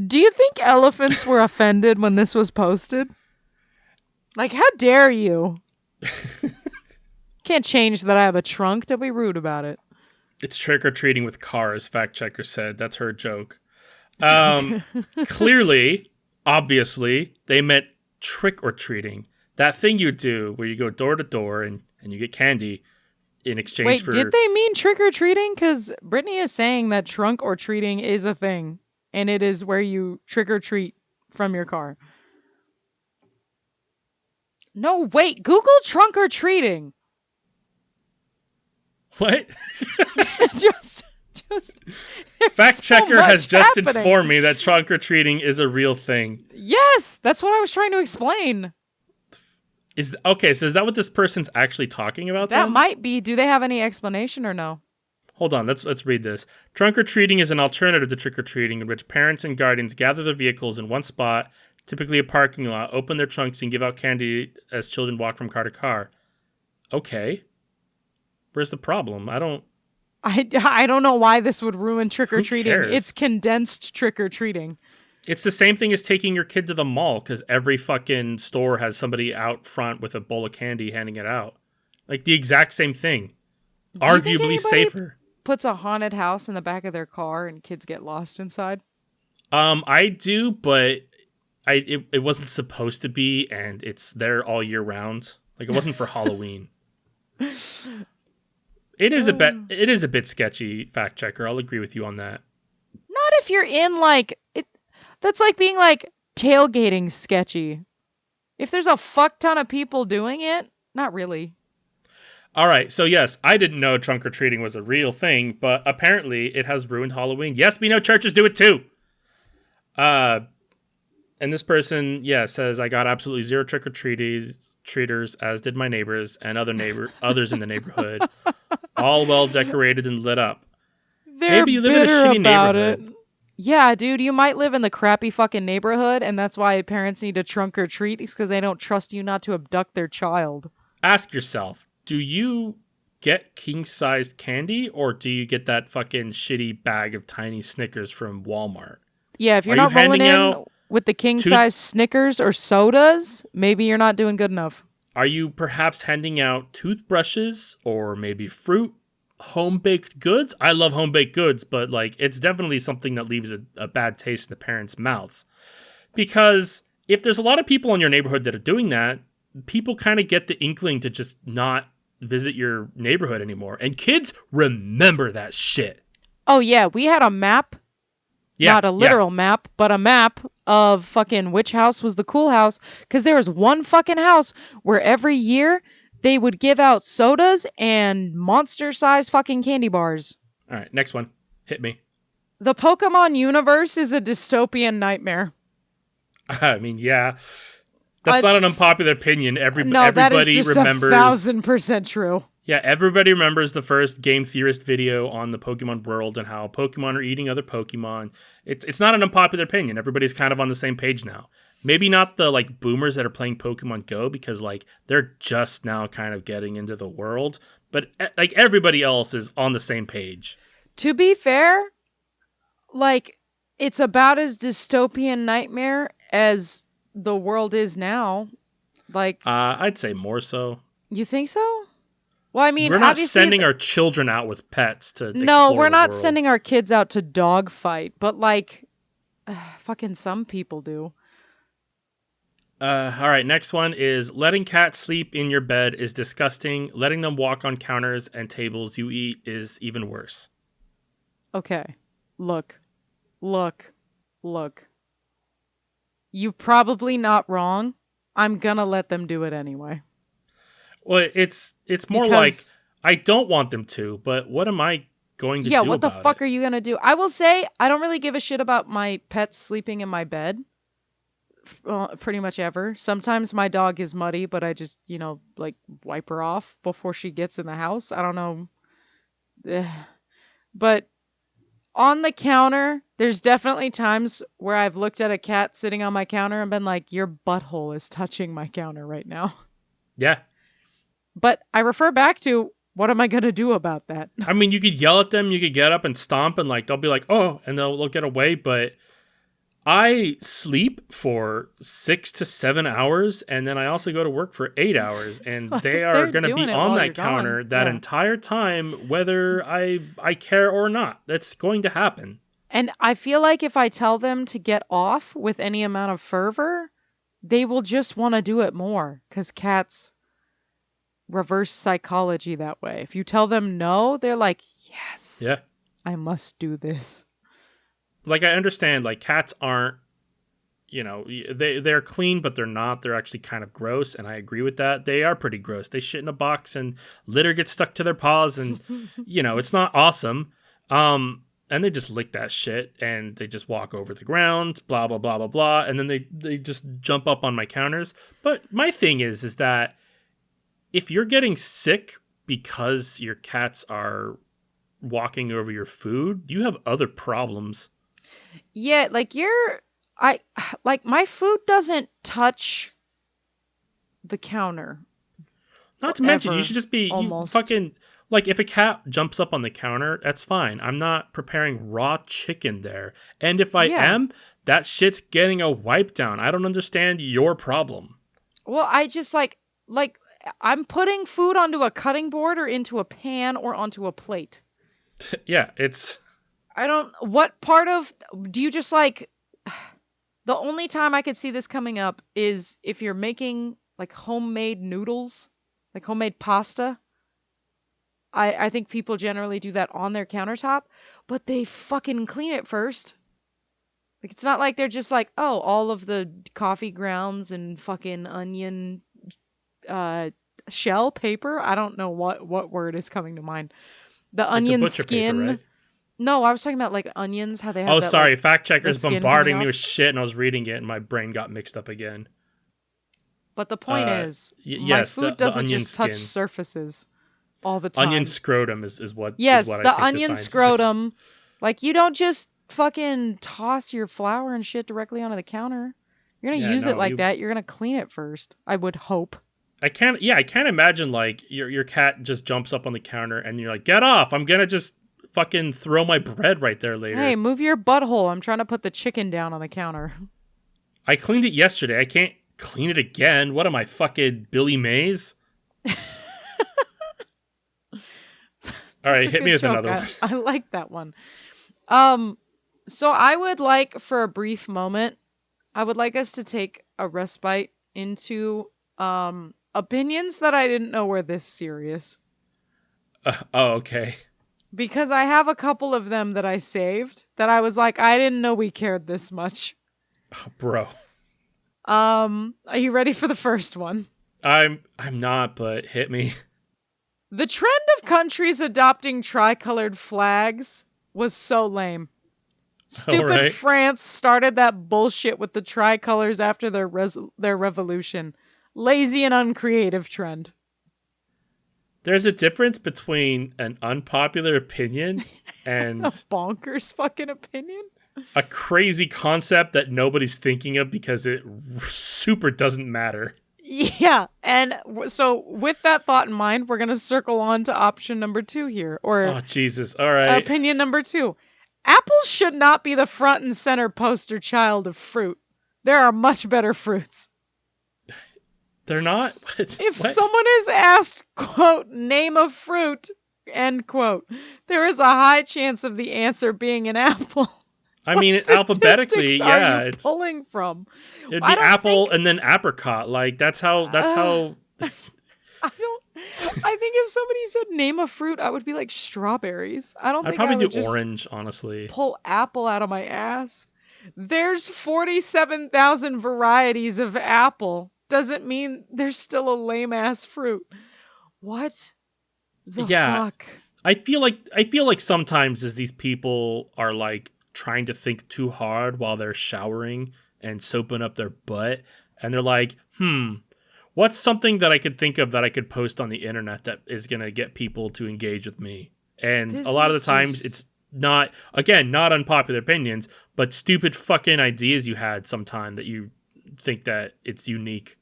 do you think elephants were offended when this was posted? Like, how dare you? Can't change that I have a trunk. Don't be rude about it. It's trick or treating with cars, fact checker said. That's her joke. Clearly, obviously, they meant trick or treating. That thing you do where you go door to door and you get candy in exchange Wait, for. did they mean trick or treating? Because Brittany is saying that trunk or treating is a thing, and it is where you trick or treat from your car. No, wait, Google trunk or treating. What? just, Fact so checker has much just happening. informed me that trunk or treating is a real thing. Yes, that's what I was trying to explain. Okay, so is that what this person's actually talking about? That then? might be. Do they have any explanation or no? Hold on, let's read this. Trunk or treating is an alternative to trick or treating in which parents and guardians gather their vehicles in one spot, typically a parking lot, open their trunks and give out candy as children walk from car to car. Okay. Where's the problem? I don't know why this would ruin trick or Who treating. cares? It's condensed trick or treating. It's the same thing as taking your kid to the mall because every fucking store has somebody out front with a bowl of candy handing it out. Like the exact same thing. Do you think Arguably anybody safer. puts a haunted house in the back of their car and kids get lost inside? I do, but it wasn't supposed to be, and it's there all year round. Like it wasn't for Halloween. It is a bit sketchy, fact checker. I'll agree with you on that. Not if you're in like it. That's like being like tailgating sketchy. If there's a fuck ton of people doing it, not really. All right, so yes, I didn't know trunk or treating was a real thing, but apparently it has ruined Halloween. Yes, we know churches do it too. And this person, says I got absolutely zero trick or treaters, as did my neighbors and others in the neighborhood, all well decorated and lit up. They're Maybe you live in a bitter shitty about neighborhood. it. Yeah, dude, you might live in the crappy fucking neighborhood, and that's why parents need to trunk or treat, because they don't trust you not to abduct their child. Ask yourself, do you get king-sized candy, or do you get that fucking shitty bag of tiny Snickers from Walmart? Yeah, if you're Are you not rolling handing in out with the king tooth size Snickers or sodas, maybe you're not doing good enough. Are you perhaps handing out toothbrushes or maybe fruit, home baked goods? I love home baked goods, but like it's definitely something that leaves a bad taste in the parents' mouths. Because if there's a lot of people in your neighborhood that are doing that, people kind of get the inkling to just not visit your neighborhood anymore. And kids remember that shit. Oh yeah, we had a map, Yeah, not a yeah. literal map, but a map of fucking which house was the cool house. Because there was one fucking house where every year they would give out sodas and monster sized fucking candy bars. All right, next one. Hit me. The Pokemon universe is a dystopian nightmare. I mean, yeah. That's I, not an unpopular opinion. no, that is Everybody just remembers 1,000% true. Yeah, everybody remembers the first Game Theorist video on the Pokemon world and how Pokemon are eating other Pokemon. It's not an unpopular opinion. Everybody's kind of on the same page now. Maybe not the like boomers that are playing Pokemon Go because like they're just now kind of getting into the world, but like everybody else is on the same page. To be fair, like it's about as dystopian nightmare as the world is now. Like, I'd say more so. you think so? Well, I mean, We're not obviously, sending our children out with pets to no, explore we're the not world. sending our kids out to dogfight, but like, fucking some people do. All right, next one is letting cats sleep in your bed is disgusting. Letting them walk on counters and tables you eat is even worse. Okay, look, look, look. You're probably not wrong. I'm gonna let them do it anyway. Well, it's more like Because, I don't want them to, but what am I going to yeah, do what the about fuck it? are you gonna do? I will say, I don't really give a shit about my pets sleeping in my bed. Pretty much ever. Sometimes my dog is muddy, but I just, like wipe her off before she gets in the house. I don't know. Ugh. But on the counter, there's definitely times where I've looked at a cat sitting on my counter and been like, your butthole is touching my counter right now. Yeah. But I refer back to what am I going to do about that? I mean, you could yell at them, you could get up and stomp, and like they'll be like, "Oh," and they'll get away. But I sleep for 6 to 7 hours, and then I also go to work for 8 hours, and Like, they if are they're going to be doing it on while that you're gone. counter that Yeah. entire time, whether I care or not. That's going to happen. And I feel like if I tell them to get off with any amount of fervor, they will just want to do it more because cats reverse psychology that way. If you tell them no, they're like, yes, Yeah. I must do this. Like I understand, like cats aren't they're clean, but they're not. They're actually kind of gross, and I agree with that. They are pretty gross. They shit in a box, and litter gets stuck to their paws, and it's not awesome. And they just lick that shit, and they just walk over the ground, blah blah blah blah blah, and then they just jump up on my counters. But my thing is that if you're getting sick because your cats are walking over your food, you have other problems. Yeah, like I like my food doesn't touch the counter Not or to mention, you ever should just be you almost. fucking like if a cat jumps up on the counter, that's fine. I'm not preparing raw chicken there. And if I Yeah. am, that shit's getting a wipe down. I don't understand your problem. Well, I just like I'm putting food onto a cutting board or into a pan or onto a plate. Yeah, it's I don't what part of do you just like the only time I could see this coming up is if you're making like homemade noodles, like homemade pasta. I think people generally do that on their countertop, but they fucking clean it first. Like it's not like they're just like, oh, all of the coffee grounds and fucking onion uh shell paper. I don't know what word is coming to mind. The the onion butcher paper, skin. right? No, I was talking about like onions, how they have Oh, that like sorry, fact the checkers skin coming bombarding me off. with shit, and I was reading it, and my brain got mixed up again. But the point is, my Yes, food the doesn't onion just touch skin, surfaces all the onion time. scrotum is Yes, what I the think the onion scientific. scrotum. Like you don't just fucking toss your flour and shit directly onto the counter. You're gonna Yeah, use it no, like you that. You're gonna clean it first. I would hope. I can't imagine like your cat just jumps up on the counter and you're like, get off! I'm gonna just fucking throw my bread right there Hey, later. move your butthole. I'm trying to put the chicken down on the counter. I cleaned it yesterday. I can't clean it again. What am I, fucking Billy Mays? All That's right, a hit me good with joke. another one. I like that one. Um, so I would like for a brief moment, I would like us to take a respite into opinions that I didn't know were this serious. Oh, okay. Because I have a couple of them that I saved that I was like, I didn't know we cared this much. Oh, bro. Are you ready for the first one? I'm not, but hit me. The trend of countries adopting tricolored flags was so lame. All Stupid right. France started that bullshit with the tricolors after their revolution. Lazy and uncreative trend. There's a difference between an unpopular opinion A and bonkers fucking opinion? a crazy concept that nobody's thinking of because it super doesn't matter. Yeah, and so with that thought in mind, we're going to circle on to option number 2 here, or Oh, Jesus. All right. opinion number 2. Apples should not be the front and center poster child of fruit. There are much better fruits. They're not? What? If What? someone is asked, quote, name a fruit, end quote, there is a high chance of the answer being an apple. I What mean, alphabetically, statistics are yeah, you pulling from? it'd I be don't apple think. and then apricot. Like that's Uh, how I don't. I think if somebody said name a fruit, I would be like strawberries. I don't I'd think probably I do would just orange, honestly. pull apple out of my ass. There's 47,000 varieties of apple. Doesn't mean there's still a lame ass fruit. What the Yeah, fuck? I feel like sometimes as these people are like trying to think too hard while they're showering and soaping up their butt, and they're like, what's something that I could think of that I could post on the internet that is gonna get people to engage with me? And a This lot of the is times just. it's not, again, not unpopular opinions, but stupid fucking ideas you had sometime that you think that it's unique.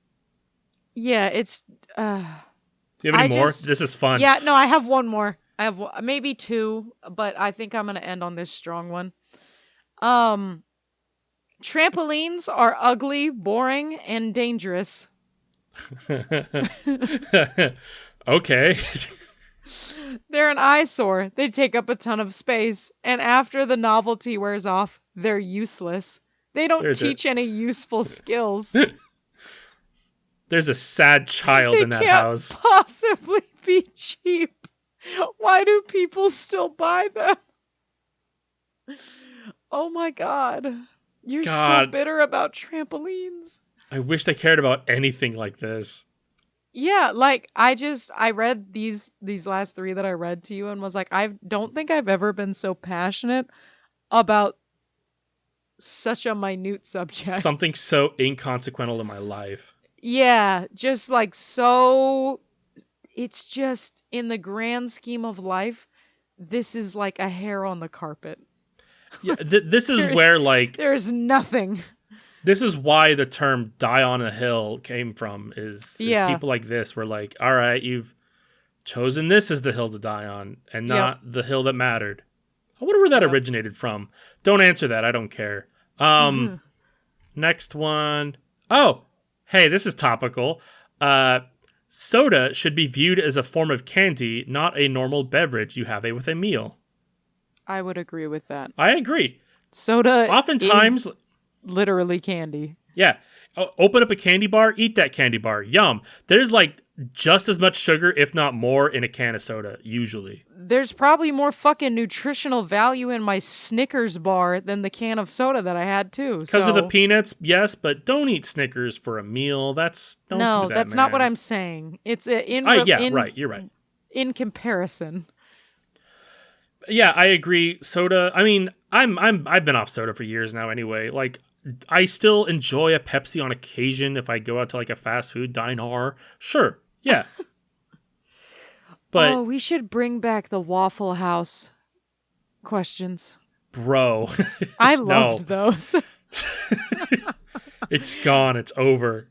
Yeah, it's. Do you have any I more? just. This is fun. Yeah, no, I have one more. I have maybe two, but I think I'm gonna end on this strong one. Um, Trampolines are ugly, boring, and dangerous. Okay. They're an eyesore. They take up a ton of space, and after the novelty wears off, they're useless. They don't There's a teach any useful skills. there's a sad child They in that can't house. possibly be cheap. Why do people still buy them? Oh my god. You're so God, bitter about trampolines. I wish they cared about anything like this. Yeah, like I read these last 3 that I read to you and was like, I don't think I've ever been so passionate about such a minute subject. Something so inconsequential in my life. Yeah, just like so it's just in the grand scheme of life, this is like a hair on the carpet. Yeah, this is There's where like there's nothing. this is why the term "die on a hill" came from. Is Yeah. people like this were like, all right, you've chosen this as the hill to die on, and Yep. not the hill that mattered. I wonder where that Yep. originated from. Don't answer that. I don't care. Next one. Oh, hey, this is topical. Soda should be viewed as a form of candy, not a normal beverage you have with a meal. I would agree with that. I agree. Soda Oftentimes, is literally candy. yeah, open up a candy bar, eat that candy bar. Yum. There's like just as much sugar, if not more, in a can of soda, usually. There's probably more fucking nutritional value in my Snickers bar than the can of soda that I had too. Because of the So peanuts, yes, but don't eat Snickers for a meal. Don't do no, that, that's man. not what I'm saying. It's Yeah, right. You're right. in comparison. Yeah, I agree. Soda. I mean, I've been off soda for years now. Anyway, like I still enjoy a Pepsi on occasion if I go out to like a fast food diner. Sure, yeah. But Oh, we should bring back the Waffle House questions. bro, I no, loved those. it's gone. It's over.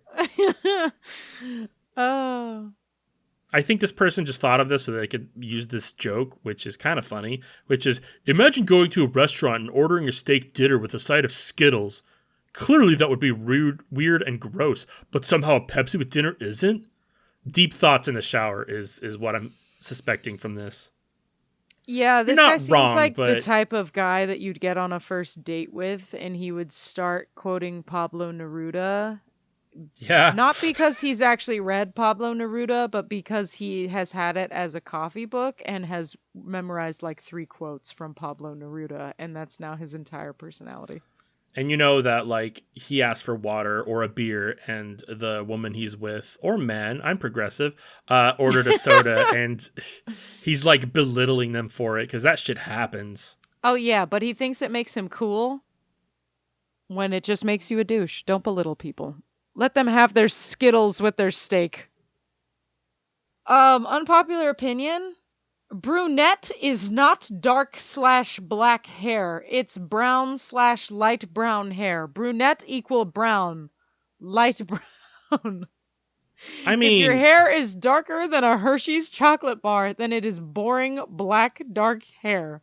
I think this person just thought of this so they could use this joke, which is kind of funny, which is, imagine going to a restaurant and ordering a steak dinner with a side of Skittles. Clearly that would be rude, weird and gross, but somehow a Pepsi with dinner isn't? Deep thoughts in the shower is what I'm suspecting from this. Yeah, You're this guy not seems wrong, like the but type of guy that you'd get on a first date with, and he would start quoting Pablo Neruda. yeah. Not because he's actually read Pablo Neruda, but because he has had it as a coffee book and has memorized like 3 quotes from Pablo Neruda, and that's now his entire personality. And you know that, like, he asked for water or a beer, and the woman he's with, or man, I'm progressive, ordered a soda, and he's, like, belittling them for it, because that shit happens. Oh, yeah, but he thinks it makes him cool when it just makes you a douche. Don't belittle people. Let them have their Skittles with their steak. Unpopular opinion. Brunette is not dark/black hair. It's brown/light brown hair. Brunette equal brown. Light brown. I If your mean, hair is darker than a Hershey's chocolate bar, then it is boring black dark hair.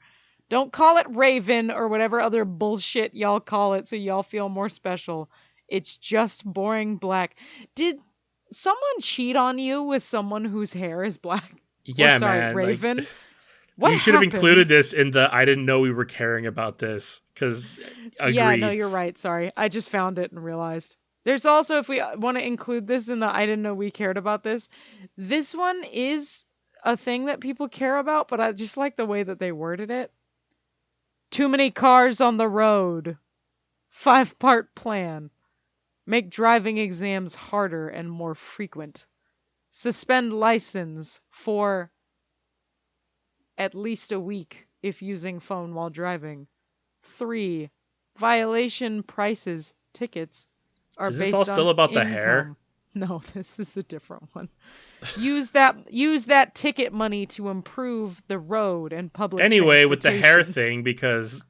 Don't call it Raven or whatever other bullshit y'all call it so y'all feel more special. It's just boring black. Did someone cheat on you with someone whose hair is black? Or yeah, sorry, man, like, Raven? What we should have included happened? this in the I didn't know we were caring about this, because Yeah, no, agreed. you're right. Sorry. I just found it and realized. There's also, if we want to include this in the I didn't know we cared about this one is a thing that people care about, but I just like the way that they worded it. Too many cars on the road. 5-part plan. Make driving exams harder and more frequent. Suspend license for at least a week if using phone while driving. 3. Violation prices, tickets, are Is this all based still on about the hair? income. No, this is a different one. Use that ticket money to improve the road and public Anyway, with the hair transportation. thing, because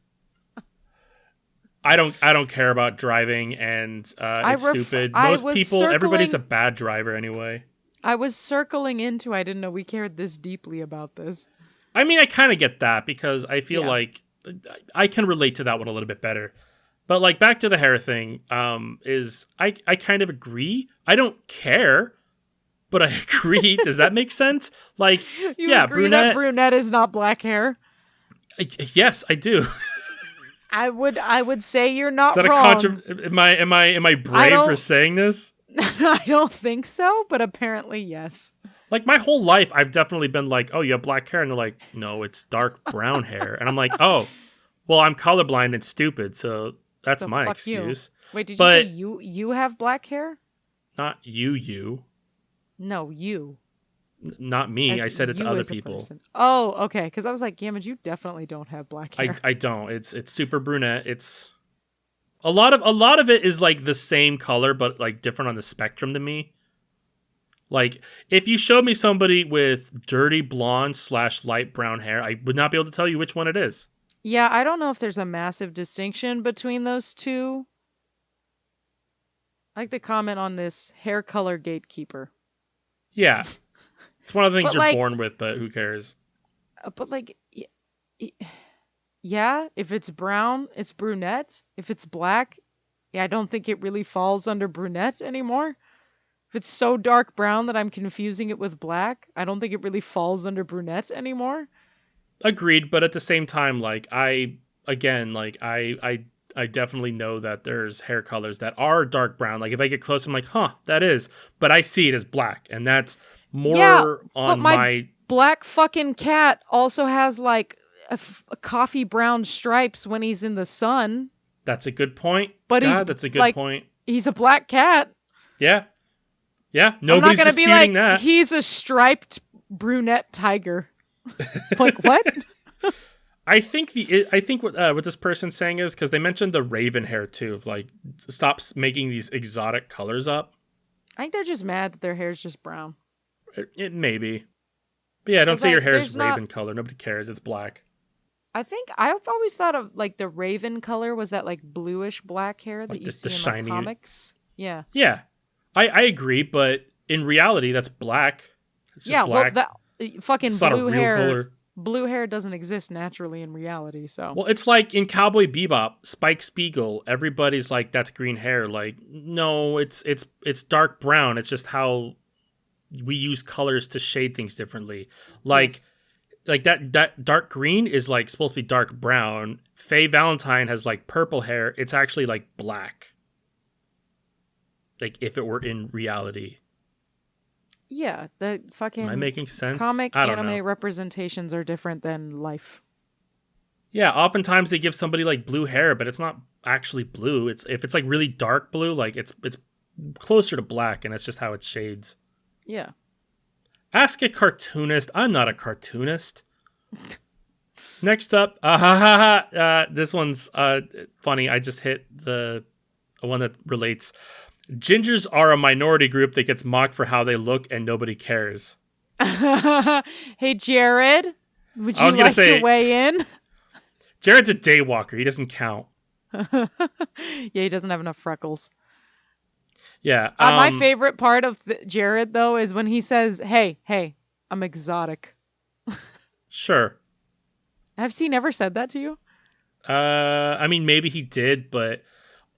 I don't care about driving, and it's stupid. I Most was people, everybody's a circling bad driver anyway. I was circling into I didn't know we cared this deeply about this. I mean, I kind of get that, because I feel Yeah. like I can relate to that one a little bit better. But, like, back to the hair thing, is I kind of agree. I don't care, but I agree. Does that make sense? Like, You yeah, agree that brunette. brunette is not black hair? Yes, I do. I would say you're Is not that a wrong. am I I brave for don't saying this? I don't think so, but apparently yes. Like, my whole life, I've definitely been like, oh, you have black hair. And they're like, no, it's dark brown hair. And I'm like, oh, well, I'm colorblind and stupid. So that's So my fuck you. excuse. Wait, did you say But you have black hair? not you. No, you. Not me. As I said it to you other as a people. person. Oh, okay. Because I was like, Gamma, you definitely don't have black I, hair. I don't. It's super brunette. It's a lot of it is like the same color, but like different on the spectrum to me. Like, if you showed me somebody with dirty blonde/light brown hair, I would not be able to tell you which one it is. Yeah, I don't know if there's a massive distinction between those two. I like to comment on this hair color gatekeeper. Yeah, it's one of the things But you're like, born with, but who cares? but like, y- yeah, if it's brown, it's brunette. If it's black, yeah, I don't think it really falls under brunette anymore. If it's so dark brown that I'm confusing it with black, I don't think it really falls under brunette anymore. Agreed, but at the same time, like, I definitely know that there's hair colors that are dark brown. Like, if I get close, I'm like, huh, that is. But I see it as black, and that's Yeah, more but on my my. black fucking cat also has like a coffee brown stripes when he's in the sun, That's a good point. but he's God, that's a good like point. he's a black cat. Yeah, yeah. I'm not Nobody's gonna be disputing like that. he's a striped brunette tiger. Like what? I think what this person's saying is, because they mentioned the raven hair too. Of like, making these exotic colors up. I think they're just mad that their hair's just brown. It may be. But yeah, don't Cause say your like hair's there's not. raven color. Nobody cares. It's black. I think I've always thought of like the raven color was that like bluish black hair that Like you the see in like shiny. comics. Yeah. Yeah, I agree, but in reality, that's black. It's just Yeah, well, black. that fucking It's not a real color. blue hair doesn't exist naturally in reality. So Well, it's like in Cowboy Bebop, Spike Spiegel. Everybody's like, "That's green hair." Like, no, it's dark brown. It's just how we use colors to shade things differently. Like yes, like that dark green is like supposed to be dark brown. Faye Valentine has like purple hair. It's actually like black. Like if it were in reality. yeah, the Am I fucking making sense? comic I don't know. anime representations are different than life. Yeah, oftentimes they give somebody like blue hair, but it's not actually blue. It's if it's like really dark blue, like it's closer to black, and it's just how it shades. Yeah. Ask a cartoonist. I'm not a cartoonist. Next up, ha ha ha. This one's funny. I just hit the one that relates. Gingers are a minority group that gets mocked for how they look, and nobody cares. Hey, Jared, would I you was gonna like to say weigh in? Jared's a daywalker. He doesn't count. Yeah, he doesn't have enough freckles. Yeah. My favorite part of Jared, though, is when he says, "Hey, hey, I'm exotic." Sure. Have he never said that to you? I mean, maybe he did, but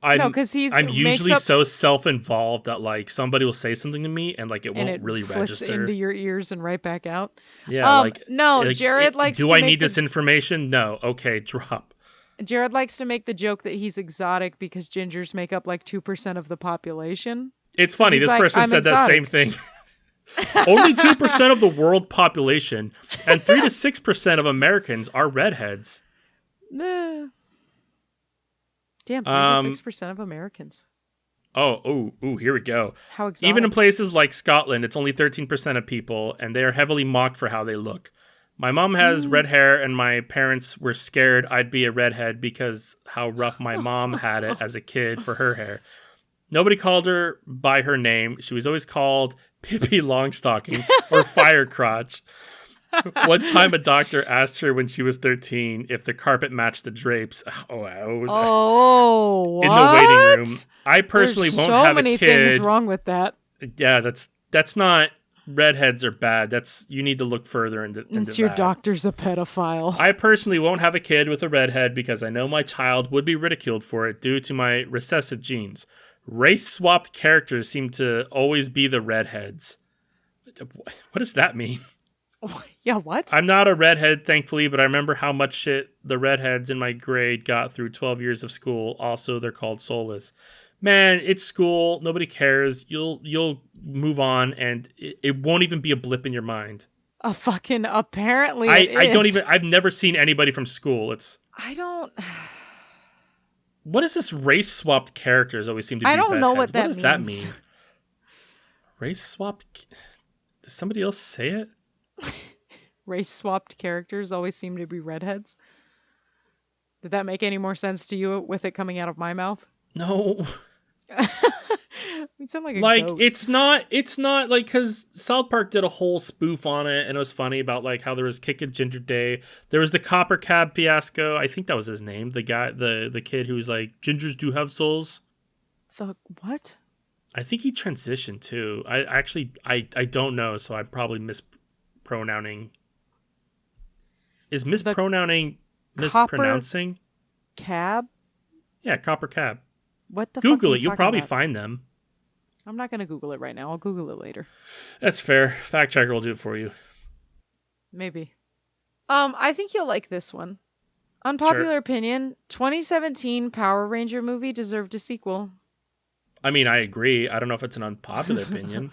No, I'm because he's I'm makes usually up so self-involved that like somebody will say something to me and like it and won't it really flits into register. your ears and right back out. Yeah, like No, Jared likes do to I make need this information? No. Okay, drop. the joke that he's exotic because gingers make up like 2% of the population. It's And funny. he's This like, person "I'm said that same exotic." thing. Only 2% of the world population and 3 to 6% of Americans are redheads. Nah. Damn, 3 to Um 6% of Americans. here we go. How Even in exotic. places like Scotland, it's only 13% of people, and they are heavily mocked for how they look. My mom has Mm. red hair, and my parents were scared I'd be a redhead because how rough my mom had it as a kid for her hair. Nobody called her by her name. She was always called Pippi Longstocking or Firecrotch. One time, a doctor asked her when she was 13 if the carpet matched the drapes. Oh, In the waiting room. what? I There's personally won't so have a many things kid. wrong with that. Yeah, that's not redheads are bad. That's you need to look further into It's your that. doctor's a pedophile. I personally won't have a kid with a redhead because I know my child would be ridiculed for it due to my recessive genes. Race swapped characters seem to always be the redheads. What does that mean? Yeah, what? I'm not a redhead, thankfully, but I remember how much shit the redheads in my grade got through 12 years of school. Also, they're called soulless. Man, it's school. Nobody cares. You'll move on, and it won't even be a blip in your mind. A fucking apparently it I don't is. even. I've never seen anybody from school. It's I don't what is this race swapped characters always seem to I be don't know what redheads? What that does that means. mean? Race swapped. Does somebody else say it? Race swapped characters always seem to be redheads. Did that make any more sense to you with it coming out of my mouth? No. You sound like a Like goat. it's not like because South Park did a whole spoof on it and it was funny about like how there was Kick It Ginger Day, there was the Copper Cab fiasco. I think that was his name, the guy, the kid who was like gingers do have souls. The what? I think he transitioned too. I don't know, so I'm probably mispronouncing. Is The mispronouncing copper mispronouncing? cab? Yeah, Copper Cab. What the fuck are Google you it. You'll talking probably about? find them. I'm not gonna Google it right now. I'll Google it later. That's fair. Fact checker will do it for you. Maybe. I think you'll like this one. Sure. Unpopular opinion: 2017 Power Ranger movie deserved a sequel. I mean, I agree. I don't know if it's an unpopular opinion.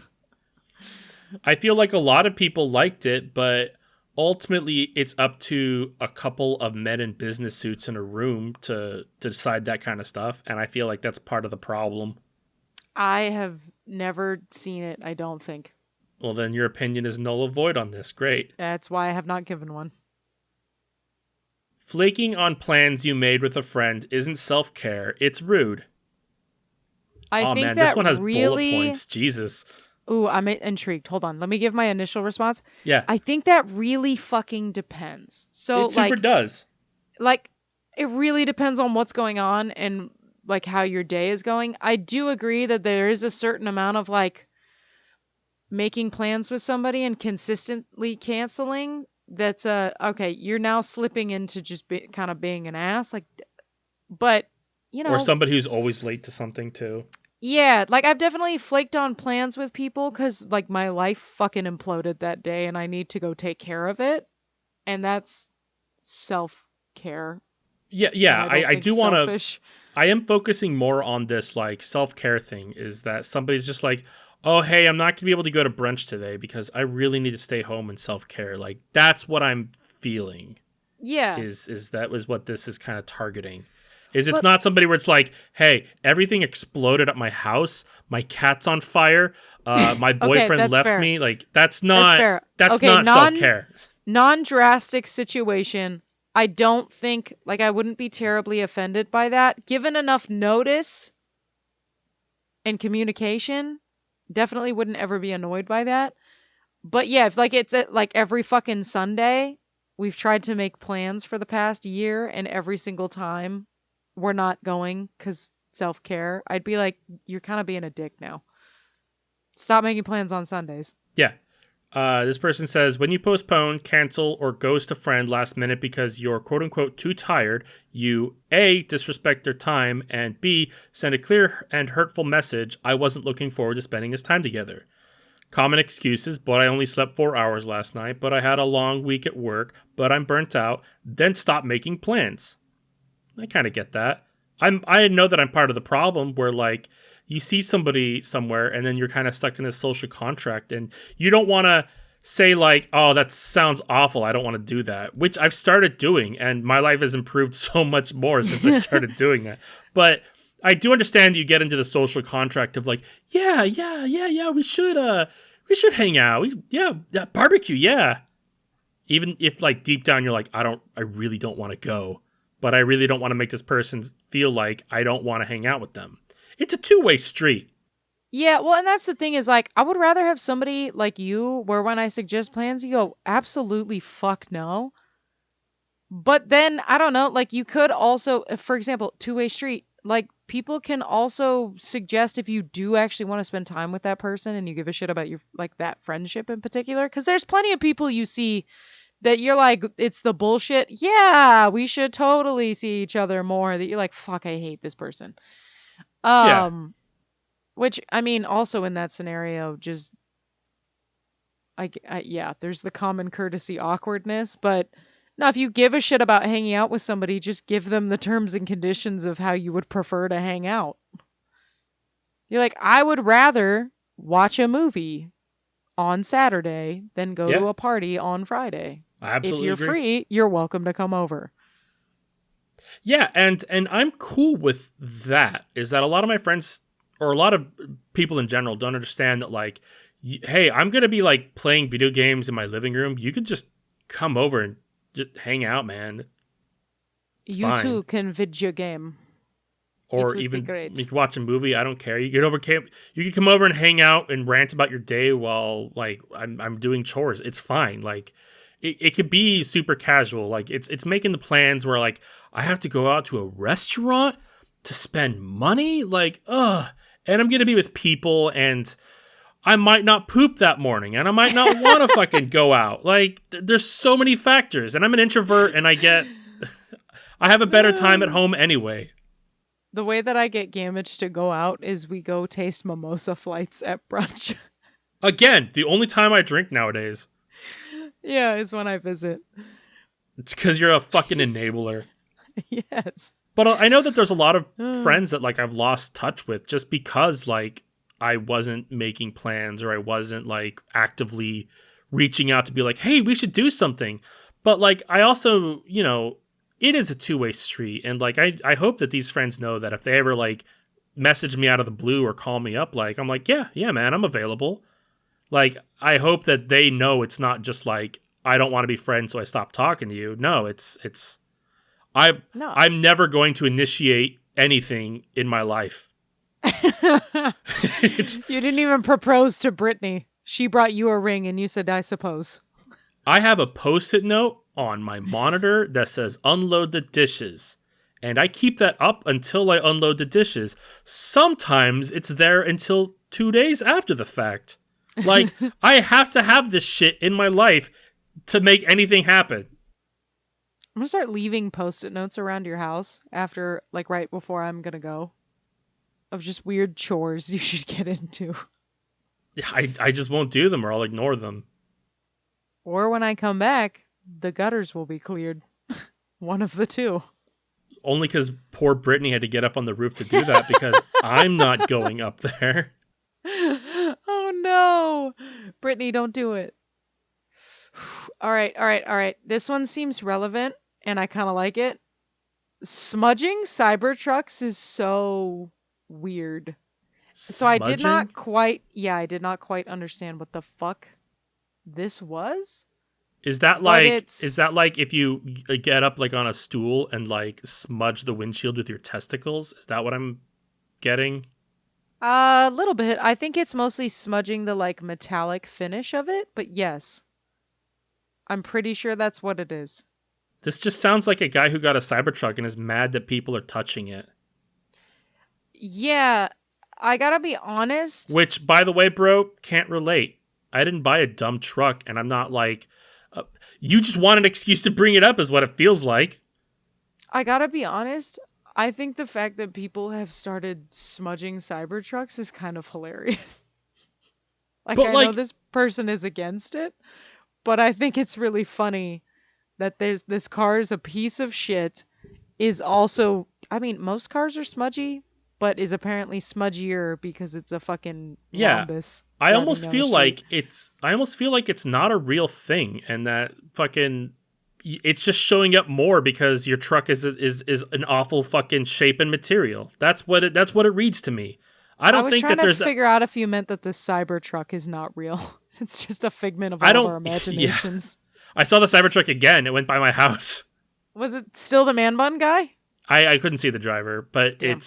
I feel like a lot of people liked it, but ultimately it's up to a couple of men in business suits in a room to decide that kind of stuff. And I feel like that's part of the problem. I have never seen it, I don't think. Well, then your opinion is null and void on this. Great. That's why I have not given one. Flaking on plans you made with a friend isn't self-care, it's rude. I Oh think man, this that one has bullet really. points. Jesus. Ooh, I'm intrigued. Hold on. Let me give my initial response. Yeah, I think that really fucking depends. So, it super does. like, it really depends on what's going on and, like, how your day is going. I do agree that there is a certain amount of, like, making plans with somebody and consistently canceling, that's okay, you're now slipping into just kind of being an ass. Like, but, you Or know, somebody who's always late to something too. yeah, like I've definitely flaked on plans with people because like my life fucking imploded that day and I need to go take care of it. And that's self care. Yeah, And yeah. I don't I think do want to. selfish. I am focusing more on this like self care thing. Is that somebody's just like, oh hey, I'm not gonna be able to go to brunch today because I really need to stay home and self care. Like that's what I'm feeling. Yeah. Is that was what this is kind of targeting. Is it's But not somebody where it's like, hey, everything exploded at my house, my cat's on fire, my okay, boyfriend that's left fair. me. Like That's fair. that's Okay, not self care. non-drastic situation. I don't think like I wouldn't be terribly offended by that. Given enough notice and communication, definitely wouldn't ever be annoyed by that. But yeah, if like it's at like every fucking Sunday, we've tried to make plans for the past year and every single time we're not going cuz self-care, I'd be like you're kind of being a dick now. Stop making plans on Sundays. Yeah. This person says, when you postpone, cancel, or ghost a friend last minute because you're quote unquote too tired, you A, disrespect their time, and B, send a clear and hurtful message. I wasn't looking forward to spending this time together. Common excuses, but I only slept 4 hours last night, but I had a long week at work, but I'm burnt out. Then stop making plans. I kind of get that. I know that I'm part of the problem where like you see somebody somewhere and then you're kind of stuck in this social contract and you don't want to say like, "Oh, that sounds awful. I don't want to do that," which I've started doing and my life has improved so much more since I started doing that. But I do understand that you get into the social contract of like, yeah, we should hang out. Yeah, barbecue, yeah. Even if like deep down you're like, I really don't want to go, but I really don't want to make this person feel like I don't want to hang out with them. It's a two-way street. Yeah, well, and that's the thing is like I would rather have somebody like you where when I suggest plans you go absolutely fuck no. But then I don't know, like you could also for example, two-way street. Like people can also suggest if you do actually want to spend time with that person and you give a shit about your like that friendship in particular cuz there's plenty of people you see that you're like it's the bullshit. Yeah, we should totally see each other more that you're like fuck I hate this person. Yeah, Um which I mean also in that scenario just yeah, there's the common courtesy awkwardness, but no, if you give a shit about hanging out with somebody, just give them the terms and conditions of how you would prefer to hang out. You're like, I would rather watch a movie on Saturday than go yeah, to a party on Friday. I If absolutely you're agree. free, you're welcome to come over. Yeah, and I'm cool with that. Is that a lot of my friends or a lot of people in general don't understand that like, hey, I'm gonna be like playing video games in my living room. You could just come over and just hang out, man. It's You fine. too can video game. It Or would be even you great. can watch a movie. I don't care. You can come over and hang out and rant about your day while like I'm doing chores. It's fine. Like it could be super casual. Like it's making the plans where like I have to go out to a restaurant to spend money. Like and I'm gonna be with people and I might not poop that morning and I might not want to fucking go out. Like there's so many factors and I'm an introvert and I have a better time at home anyway. The way that I get Gamage to go out is we go taste mimosa flights at brunch. Again, the only time I drink nowadays. Yeah, is when I visit. It's because you're a fucking enabler. Yes. But I know that there's a lot of Uh, friends that like I've lost touch with just because like I wasn't making plans or I wasn't like actively reaching out to be like, hey, we should do something. But like I also, it is a two-way street. And like I hope that these friends know that if they ever like message me out of the blue or call me up, like I'm like, yeah, man, I'm available. Like I hope that they know it's not just like I don't want to be friends, so I stop talking to you. No, it's I no. I'm never going to initiate anything in my life. it's, You didn't it's even propose to Brittany. She brought you a ring and you said, I suppose. I have a post-it note on my monitor that says unload the dishes. And I keep that up until I unload the dishes. Sometimes it's there until 2 days after the fact. Like, I have to have this shit in my life to make anything happen. I'm gonna start leaving post-it notes around your house after, like, right before I'm gonna go, of just weird chores you should get into. I just won't do them or I'll ignore them. Or when I come back, the gutters will be cleared. One of the two. Only because poor Brittany had to get up on the roof to do that because I'm not going up there. Oh no! Brittany, don't do it. All right, all right, all right. This one seems relevant and I kind of like it. Smudging Cybertrucks is so weird. So I did Smudging? not quite, yeah, I did not quite understand what the fuck this was, but Is it's that like if you get up like on a stool and like smudge the windshield with your testicles? Is that what I'm getting? a little bit. I think it's mostly smudging the like metallic finish of it, but yes, I'm pretty sure that's what it is. This just sounds like a guy who got a Cybertruck and is mad that people are touching it. Yeah, I gotta be honest. Which, by the way, bro, can't relate. I didn't buy a dumb truck, and I'm not like, uh, you just want an excuse to bring it up, is what it feels like. I gotta be honest. I think the fact that people have started smudging Cybertrucks is kind of hilarious. Like, But I know like, this person is against it, but I think it's really funny that there's this car is a piece of shit, is also, I mean, most cars are smudgy, but is apparently smudgier because it's a fucking yeah, rhombus driving down the street. I almost feel like it's not a real thing, and that fucking, it's just showing up more because your truck is an awful fucking shape and material. That's what it reads to me. I I don't was think trying that to there's, figure out if you meant that the Cybertruck is not real. It's just a figment of I all of don't, our yeah. imaginations. I saw the Cybertruck again. It went by my house. Was it still the man bun guy? I couldn't see the driver, but Damn,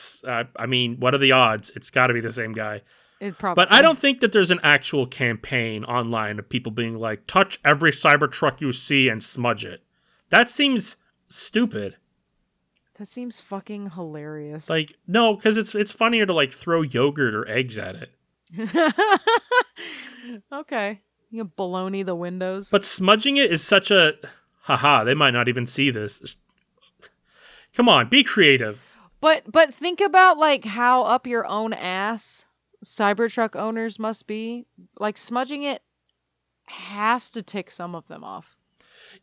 I mean, what are the odds? It's got to be the same guy. it But I probably. don't think that there's an actual campaign online of people being like, touch every Cybertruck you see and smudge it. That seems stupid. That seems fucking hilarious. Like, no, because it's funnier to like throw yogurt or eggs at it. Okay. You baloney the windows. But smudging it is such a, haha, they might not even see this. Come on, be creative. But think about like how up your own ass Cybertruck owners must be. Like smudging it has to tick some of them off.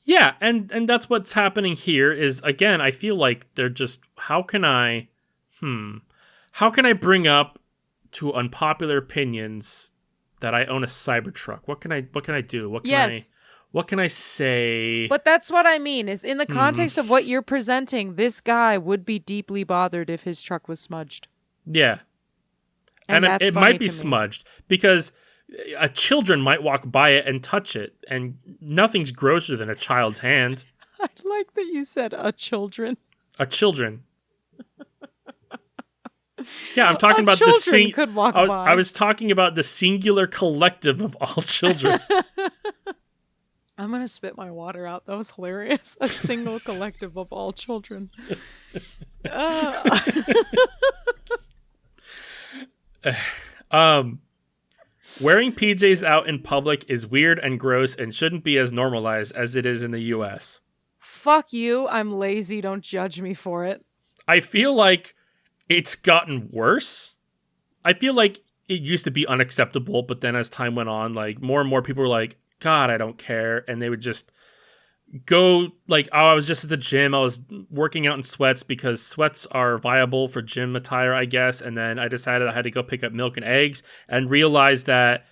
Yeah, and that's what's happening here is, again, I feel like they're just, how can I bring up to unpopular opinions that I own a Cybertruck? What can I do? Yes. What can I say? But that's what I mean is in the Hmm. context of what you're presenting, this guy would be deeply bothered if his truck was smudged. Yeah. And And that's it funny might be to me. smudged because a children might walk by it and touch it, and nothing's grosser than a child's hand. I like that you said a children. A children. Yeah, I'm A talking about children could walk I by. was talking about the singular collective of all children. I'm gonna spit my water out. That was hilarious. A single collective of all children. Uh, um, Wearing PJs out in public is weird and gross and shouldn't be as normalized as it is in the US. fuck you. I'm lazy. Don't judge me for it. I feel like it's gotten worse. I feel like it used to be unacceptable, but then as time went on, like more and more people were like, God, I don't care. And they would just go like, oh, I was just at the gym. I was working out in sweats because sweats are viable for gym attire, I guess. And then I decided I had to go pick up milk and eggs and realized that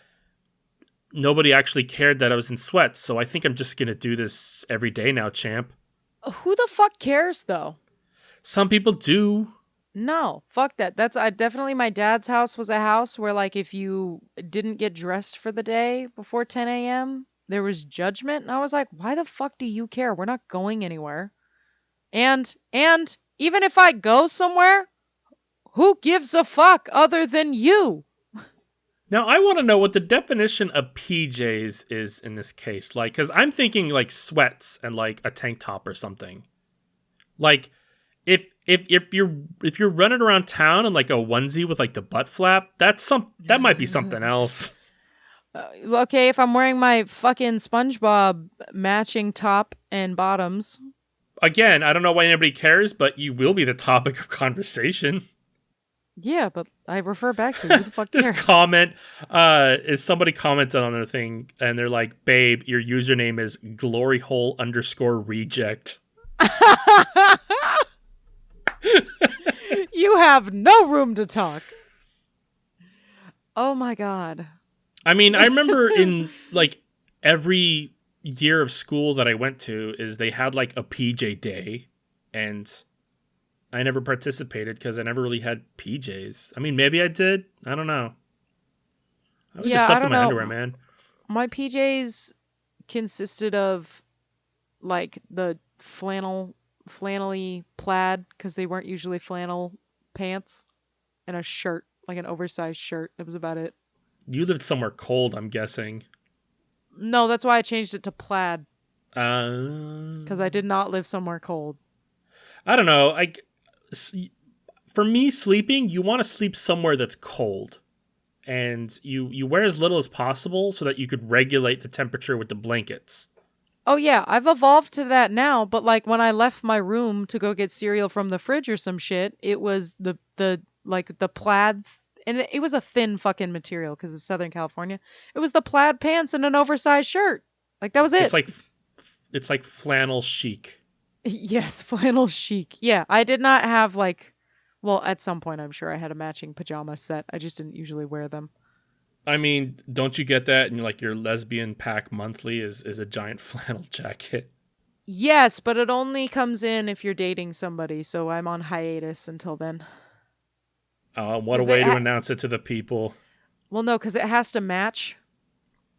nobody actually cared that I was in sweats. So I think I'm just going to do this every day now, champ. Who the fuck cares though? Some people do. No, fuck that. That's I definitely my dad's house was a house where like if you didn't get dressed for the day before 10 a.m., there was judgment and I was like, "Why the fuck do you care? We're not going anywhere." And even if I go somewhere, who gives a fuck other than you? Now, I want to know what the definition of PJs is in this case. Like, because I'm thinking like sweats and like a tank top or something. Like, if you're running around town in like a onesie with like the butt flap, that might be something else. Okay, if I'm wearing my fucking SpongeBob matching top and bottoms. Again, I don't know why anybody cares, but you will be the topic of conversation. Yeah, but I refer back to who the fuck This cares? comment is somebody commented on their thing and they're like, babe, your username is gloryhole_reject. You have no room to talk. Oh my god. I mean, I remember in like every year of school that I went to is they had like a PJ day, and I never participated because I never really had PJs. I mean, maybe I did. I don't know. I was just Yeah, I slept in don't my underwear, know. man. My PJs consisted of like the flannelly plaid because they weren't usually flannel pants and a shirt, like an oversized shirt. That was about it. You lived somewhere cold, I'm guessing. No, that's why I changed it to plaid Uh, because I did not live somewhere cold. I don't know. For me, sleeping, you want to sleep somewhere that's cold, and you wear as little as possible so that you could regulate the temperature with the blankets. Oh yeah, I've evolved to that now, but like when I left my room to go get cereal from the fridge or some shit, it was the like the plaid and it was a thin fucking material because it's Southern California. It was the plaid pants and an oversized shirt. Like that was It's it. like it's like flannel chic. Yes, flannel chic. Yeah, I did not have like well, at some point I'm sure I had a matching pajama set. I just didn't usually wear them. I mean, don't you get that? And like your lesbian pack monthly is a giant flannel jacket. Yes, but it only comes in if you're dating somebody, so I'm on hiatus until then. What a Because way to announce it to the people. well, no, because it has to match.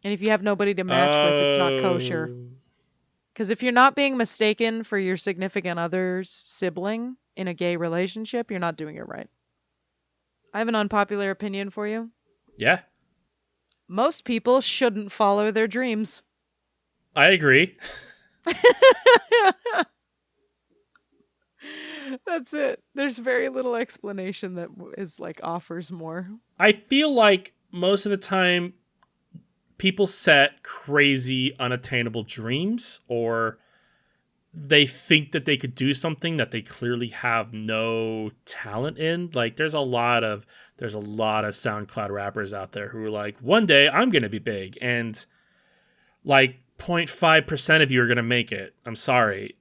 And if you have nobody to match with, it's not kosher. Oh, Because if you're not being mistaken for your significant other's sibling in a gay relationship, you're not doing it right. I have an unpopular opinion for you. yeah, Most people shouldn't follow their dreams. I agree. That's it. There's very little explanation that is like offers more. I feel like most of the time people set crazy, unattainable dreams, or they think that they could do something that they clearly have no talent in. Like there's a lot of SoundCloud rappers out there who are like, one day I'm gonna be big, and like 0.5% of you are gonna make it. I'm sorry.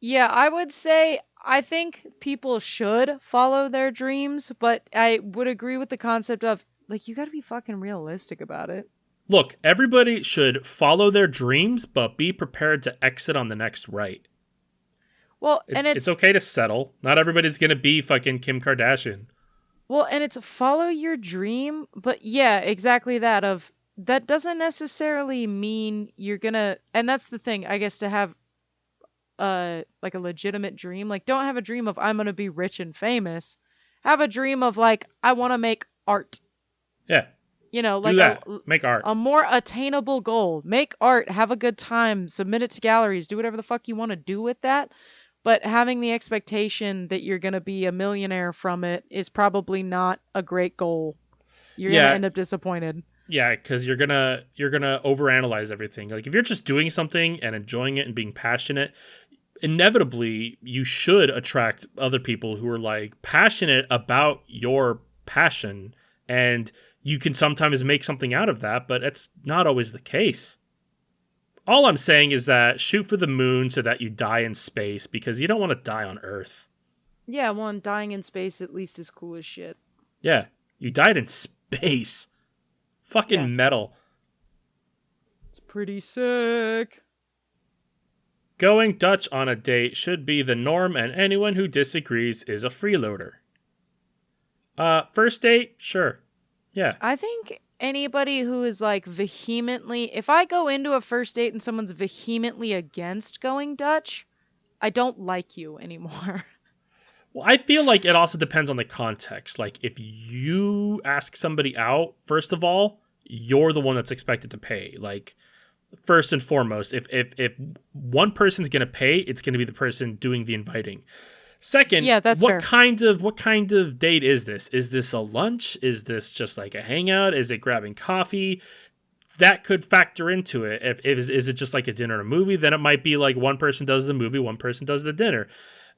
Yeah, I would say I think people should follow their dreams, but I would agree with the concept of like you got to be fucking realistic about it. Look, everybody should follow their dreams, but be prepared to exit on the next right. Well, and It's it's okay to settle. Not everybody's gonna be fucking Kim Kardashian. well, and it's follow your dream, but yeah, exactly that of that doesn't necessarily mean you're gonna and that's the thing, I guess to have like a legitimate dream, like don't have a dream of I'm gonna be rich and famous. Have a dream of like I want to make art. Yeah, You know, do like that. Make art. a more attainable goal. Make art, have a good time, submit it to galleries, do whatever the fuck you want to do with that. But having the expectation that you're going to be a millionaire from it is probably not a great goal. You're going to Yeah, end up disappointed. yeah, because you're gonna overanalyze everything. Like if you're just doing something and enjoying it and being passionate, inevitably you should attract other people who are like passionate about your passion, and you can sometimes make something out of that, but it's not always the case. All I'm saying is that shoot for the moon so that you die in space because you don't want to die on Earth. Yeah, well, and dying in space at least is cool as shit. Yeah, you died in space. Yeah, Fucking metal. it's pretty sick. Going Dutch on a date should be the norm, and anyone who disagrees is a freeloader. First date? Sure. Yeah. I think anybody who is like vehemently, if I go into a first date and someone's vehemently against going Dutch, I don't like you anymore. Well, I feel like it also depends on the context. Like, if you ask somebody out, first of all, you're the one that's expected to pay. Like, first and foremost, if one person's gonna pay, it's gonna be the person doing the inviting. Second, Yeah, that's fair. what kind of date is this? Is this a lunch? Is this just like a hangout? Is it grabbing coffee? that could factor into it. If is it just like a dinner and a movie, then it might be like one person does the movie, one person does the dinner.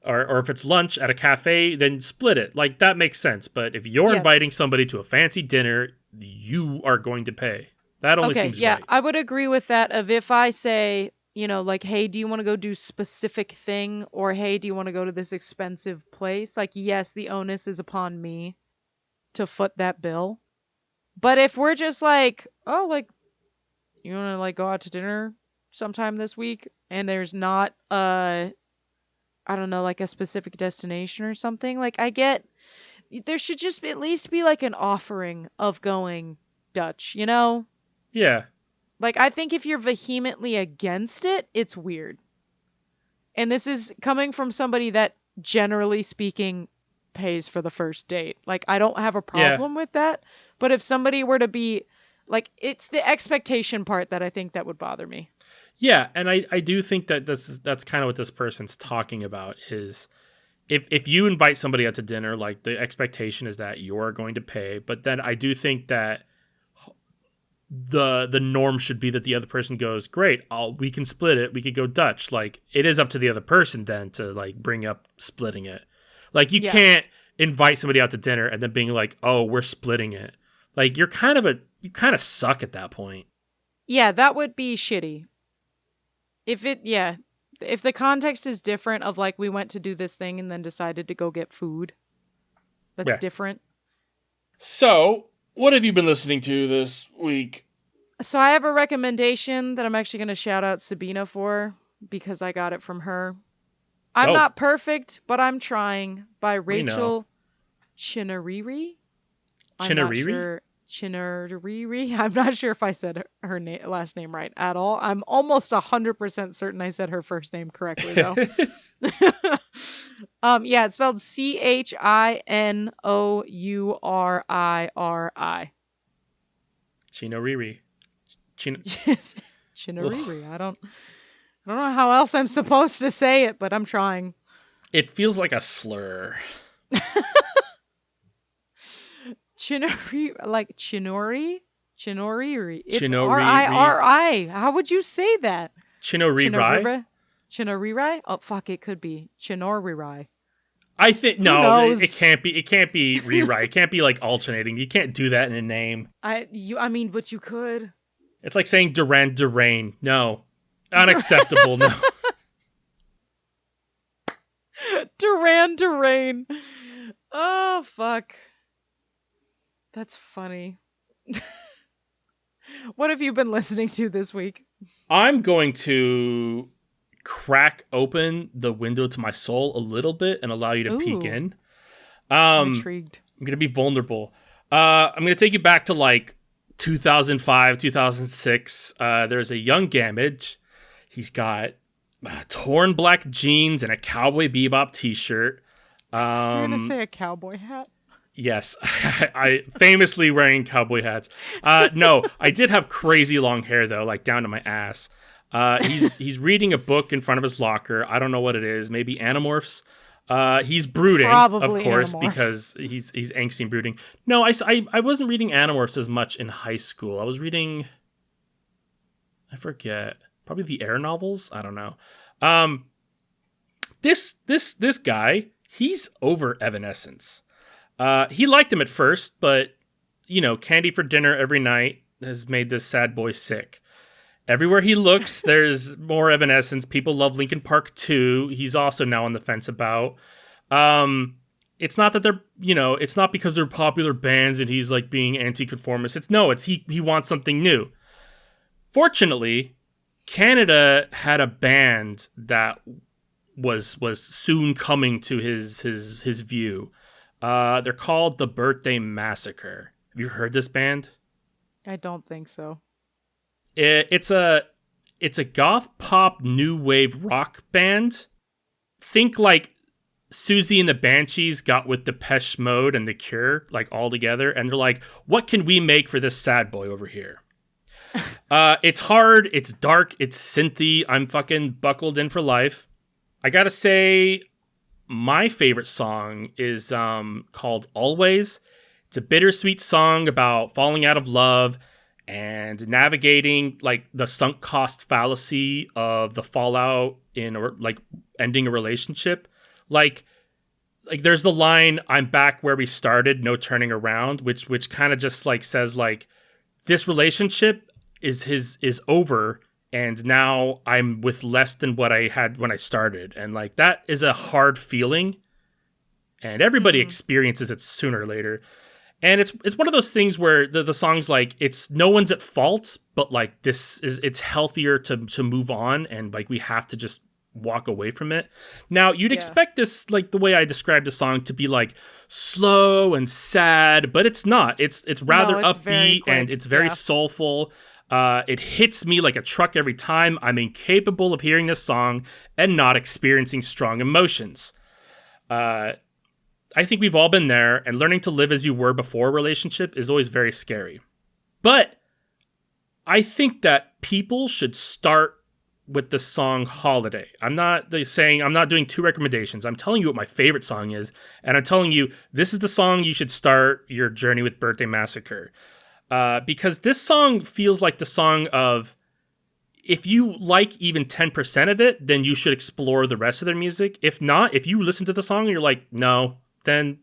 Or if it's lunch at a cafe, then split it. Like, that makes sense. But if you're Yes. inviting somebody to a fancy dinner, you are going to pay. That only Okay, seems yeah, right. I would agree with that of if I say, like, hey, do you want to go do specific thing or hey, do you want to go to this expensive place? Like, yes, the onus is upon me to foot that bill. But if we're just like, oh, like, you want to like go out to dinner sometime this week and there's not I don't know, like a specific destination or something, like I get there should just at least be like an offering of going Dutch, you know? Yeah. Like, I think if you're vehemently against it, it's weird. And this is coming from somebody that, generally speaking, pays for the first date. Like, I don't have a Yeah. problem with that. But if somebody were to be, like, it's the expectation part that I think that would bother me. Yeah. And I do think that that's kind of what this person's talking about is if you invite somebody out to dinner, like the expectation is that you're going to pay. But then I do think that the norm should be that the other person goes, great, we can split it, we could go Dutch. Like, it is up to the other person then to like bring up splitting it. Like, you Yeah. can't invite somebody out to dinner and then being like, oh, we're splitting it. Like, you kind of suck at that point. Yeah, that would be shitty. Yeah. If the context is different of like we went to do this thing and then decided to go get food, that's Yeah. different. So, what have you been listening to this week? So I have a recommendation that I'm actually going to shout out Sabina for because I got it from her. I'm Oh, not perfect, but I'm trying by we know. Rachel Chinariri. I'm not Chinariri? sure. Chinariri. I'm not sure if I said her last name right at all. I'm almost 100% certain I said her first name correctly though. Yeah, it's spelled Chinouriri. Chinoriri. Chin. Ugh. Chinariri. I don't know how else I'm supposed to say it, but I'm trying. It feels like a slur. Chinori, like Chinori? Chinoriri. It's Chinoriri. Riri. How would you say that? Chinoriri? Chinoriri? Chinoriri? Oh, fuck, it could be. Chinoriri. I think Who no, it knows? can't be. It can't be rewrite. It can't be like alternating. You can't do that in a name. I mean, but you could. It's like saying Duran Durain. No, unacceptable. No. Duran. Oh, fuck. That's funny. What have you been listening to this week? I'm going to crack open the window to my soul a little bit and allow you to peek Ooh, in. I'm I'm intrigued. gonna be vulnerable. I'm gonna take you back to like 2005, 2006. There's a young Gamage. He's got torn black jeans and a Cowboy Bebop T-shirt. You're gonna Um, say a cowboy hat? yes, I famously wearing cowboy hats. No, I did have crazy long hair though, like down to my ass. He's reading a book in front of his locker. I don't know what it is. Maybe Animorphs. He's brooding, of Probably course, Animorphs. because he's angsty and brooding. No, I wasn't reading Animorphs as much in high school. I was reading, I forget, probably the Air novels. I don't know. Um, this guy, he's over Evanescence. He liked him at first, but candy for dinner every night has made this sad boy sick. Everywhere he looks, there's more Evanescence. People love Linkin Park too. He's also now on the fence about. It's not that it's not because they're popular bands and he's like being anti-conformist. It's he wants something new. Fortunately, Canada had a band that was soon coming to his view. They're called the Birthday Massacre. Have you heard this band? I don't think so. It's a goth pop new wave rock band. Think like Susie and the Banshees got with Depeche Mode and The Cure, like all together, and they're like, what can we make for this sad boy over here? It's hard, it's dark, it's synthy. I'm fucking buckled in for life. I gotta say, my favorite song is called Always. It's a bittersweet song about falling out of love and navigating like the sunk cost fallacy of the fallout in or like ending a relationship. Like there's the line, "I'm back where we started, no turning around," which kind of just like says like this relationship is over, and now I'm with less than what I had when I started. And like that is a hard feeling, and everybody Mm, experiences it sooner or later. And it's one of those things where the song's like, it's no one's at fault, but like it's healthier to move on, and like we have to just walk away from it. Now you'd yeah. expect this, like the way I described the song, to be like slow and sad, but it's not. It's No, rather it's very upbeat and quick. it's very Yeah. soulful. It hits me like a truck every time. I'm incapable of hearing this song and not experiencing strong emotions. Uh, I think we've all been there, and learning to live as you were before a relationship is always very scary. But I think that people should start with the song Holiday. I'm not doing two recommendations. I'm telling you what my favorite song is, and I'm telling you this is the song you should start your journey with Birthday Massacre. Because this song feels like the song of, if you like even 10% of it, then you should explore the rest of their music. If not, if you listen to the song and you're like, no, then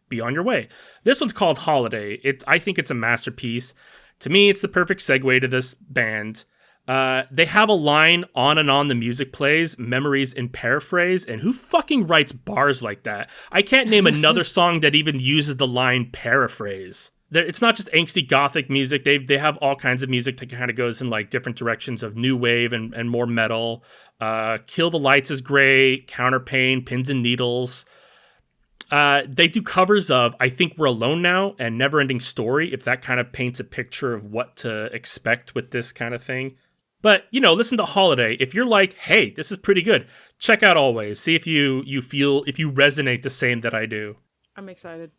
be on your way. This one's called Holiday. I think it's a masterpiece. To me, it's the perfect segue to this band. They have a line, "On and on the music plays, memories in paraphrase," and who fucking writes bars like that? I can't name another song that even uses the line paraphrase. It's not just angsty gothic music. They have all kinds of music that kind of goes in like different directions of new wave and more metal. Kill the Lights is great. Counterpain, Pins and Needles. They do covers of "I Think We're Alone Now" and "Neverending Story," if that kind of paints a picture of what to expect with this kind of thing. But, listen to Holiday. If you're like, hey, this is pretty good, check out Always. See if you feel, if you resonate the same that I do. I'm excited.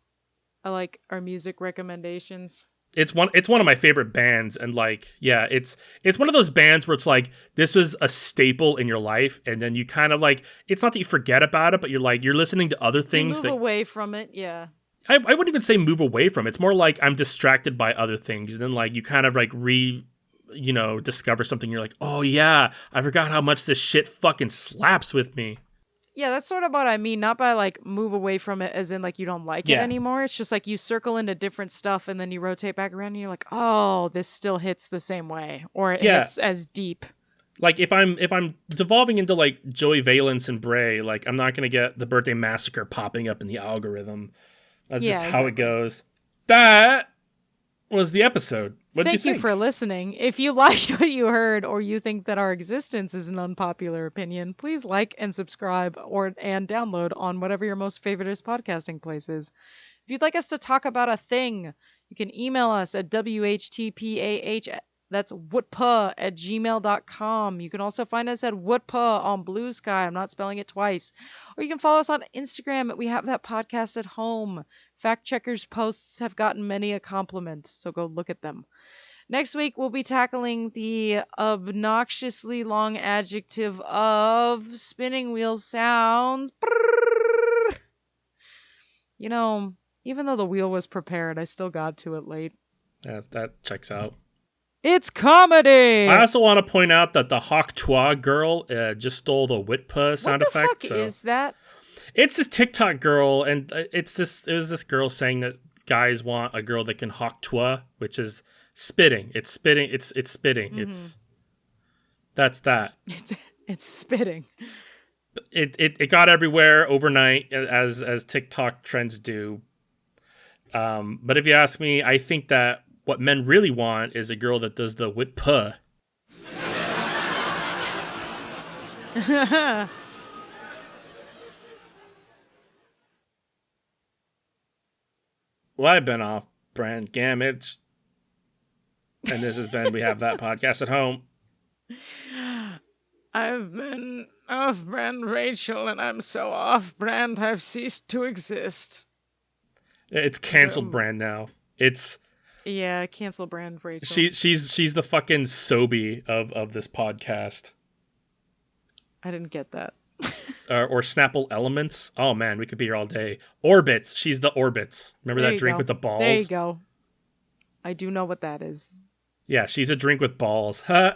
I like our music recommendations. It's one of my favorite bands, and like, yeah, it's one of those bands where it's like this was a staple in your life, and then you kind of like, it's not that you forget about it, but you're listening to other You things move that away from it, yeah. I wouldn't even say move away from. It's more like I'm distracted by other things, and then like you kind of like discover something. You're like, oh yeah, I forgot how much this shit fucking slaps with me. Yeah, that's sort of what I mean. Not by like move away from it as in like you don't like it Yeah, anymore. It's just like you circle into different stuff and then you rotate back around and you're like, oh, this still hits the same way. Or it yeah. hits as deep. Like if I'm devolving into like Joey Valence and Bray, like I'm not gonna get the Birthday Massacre popping up in the algorithm. That's just Yeah, how it exactly. goes. That was the episode. What'd you Thank you for think? listening. If you liked what you heard or you think that our existence is an unpopular opinion, please like and subscribe and download on whatever your most favorite podcasting place is. If you'd like us to talk about a thing, you can email us at WHTPAH. That's woodpa@gmail.com. You can also find us at woodpa on Blue Sky. I'm not spelling it twice. Or you can follow us on Instagram at We Have That Podcast at Home. Fact checkers' posts have gotten many a compliment, so go look at them. Next week, we'll be tackling the obnoxiously long adjective of spinning wheel sounds. You know, even though the wheel was prepared, I still got to it late. Yeah, that checks out. It's I comedy! also want to point out that the Hawk Twa girl just stole the Witpa What sound the effect. fuck So is that? it's this TikTok girl, and it was this girl saying that guys want a girl that can Hawk Twa, which is spitting. It's spitting. It's spitting. Mm-hmm. That's that. It's, it's spitting. It got everywhere overnight, as TikTok trends do. But if you ask me, I think that what men really want is a girl that does the Witpa. Well, I've been off brand gammage, and this has been We Have That Podcast at Home. I've been off brand Rachel, and I'm so off brand I've ceased to exist. It's canceled brand now. It's Yeah, cancel brand Rachel. she's the fucking Sobe of this podcast. I didn't get that. Or Snapple Elements. Oh man, we could be here all day. Orbits. She's the Orbits. Remember There that you drink go. with the There you balls? go. I do know what that is. Yeah, she's a drink with balls. Huh.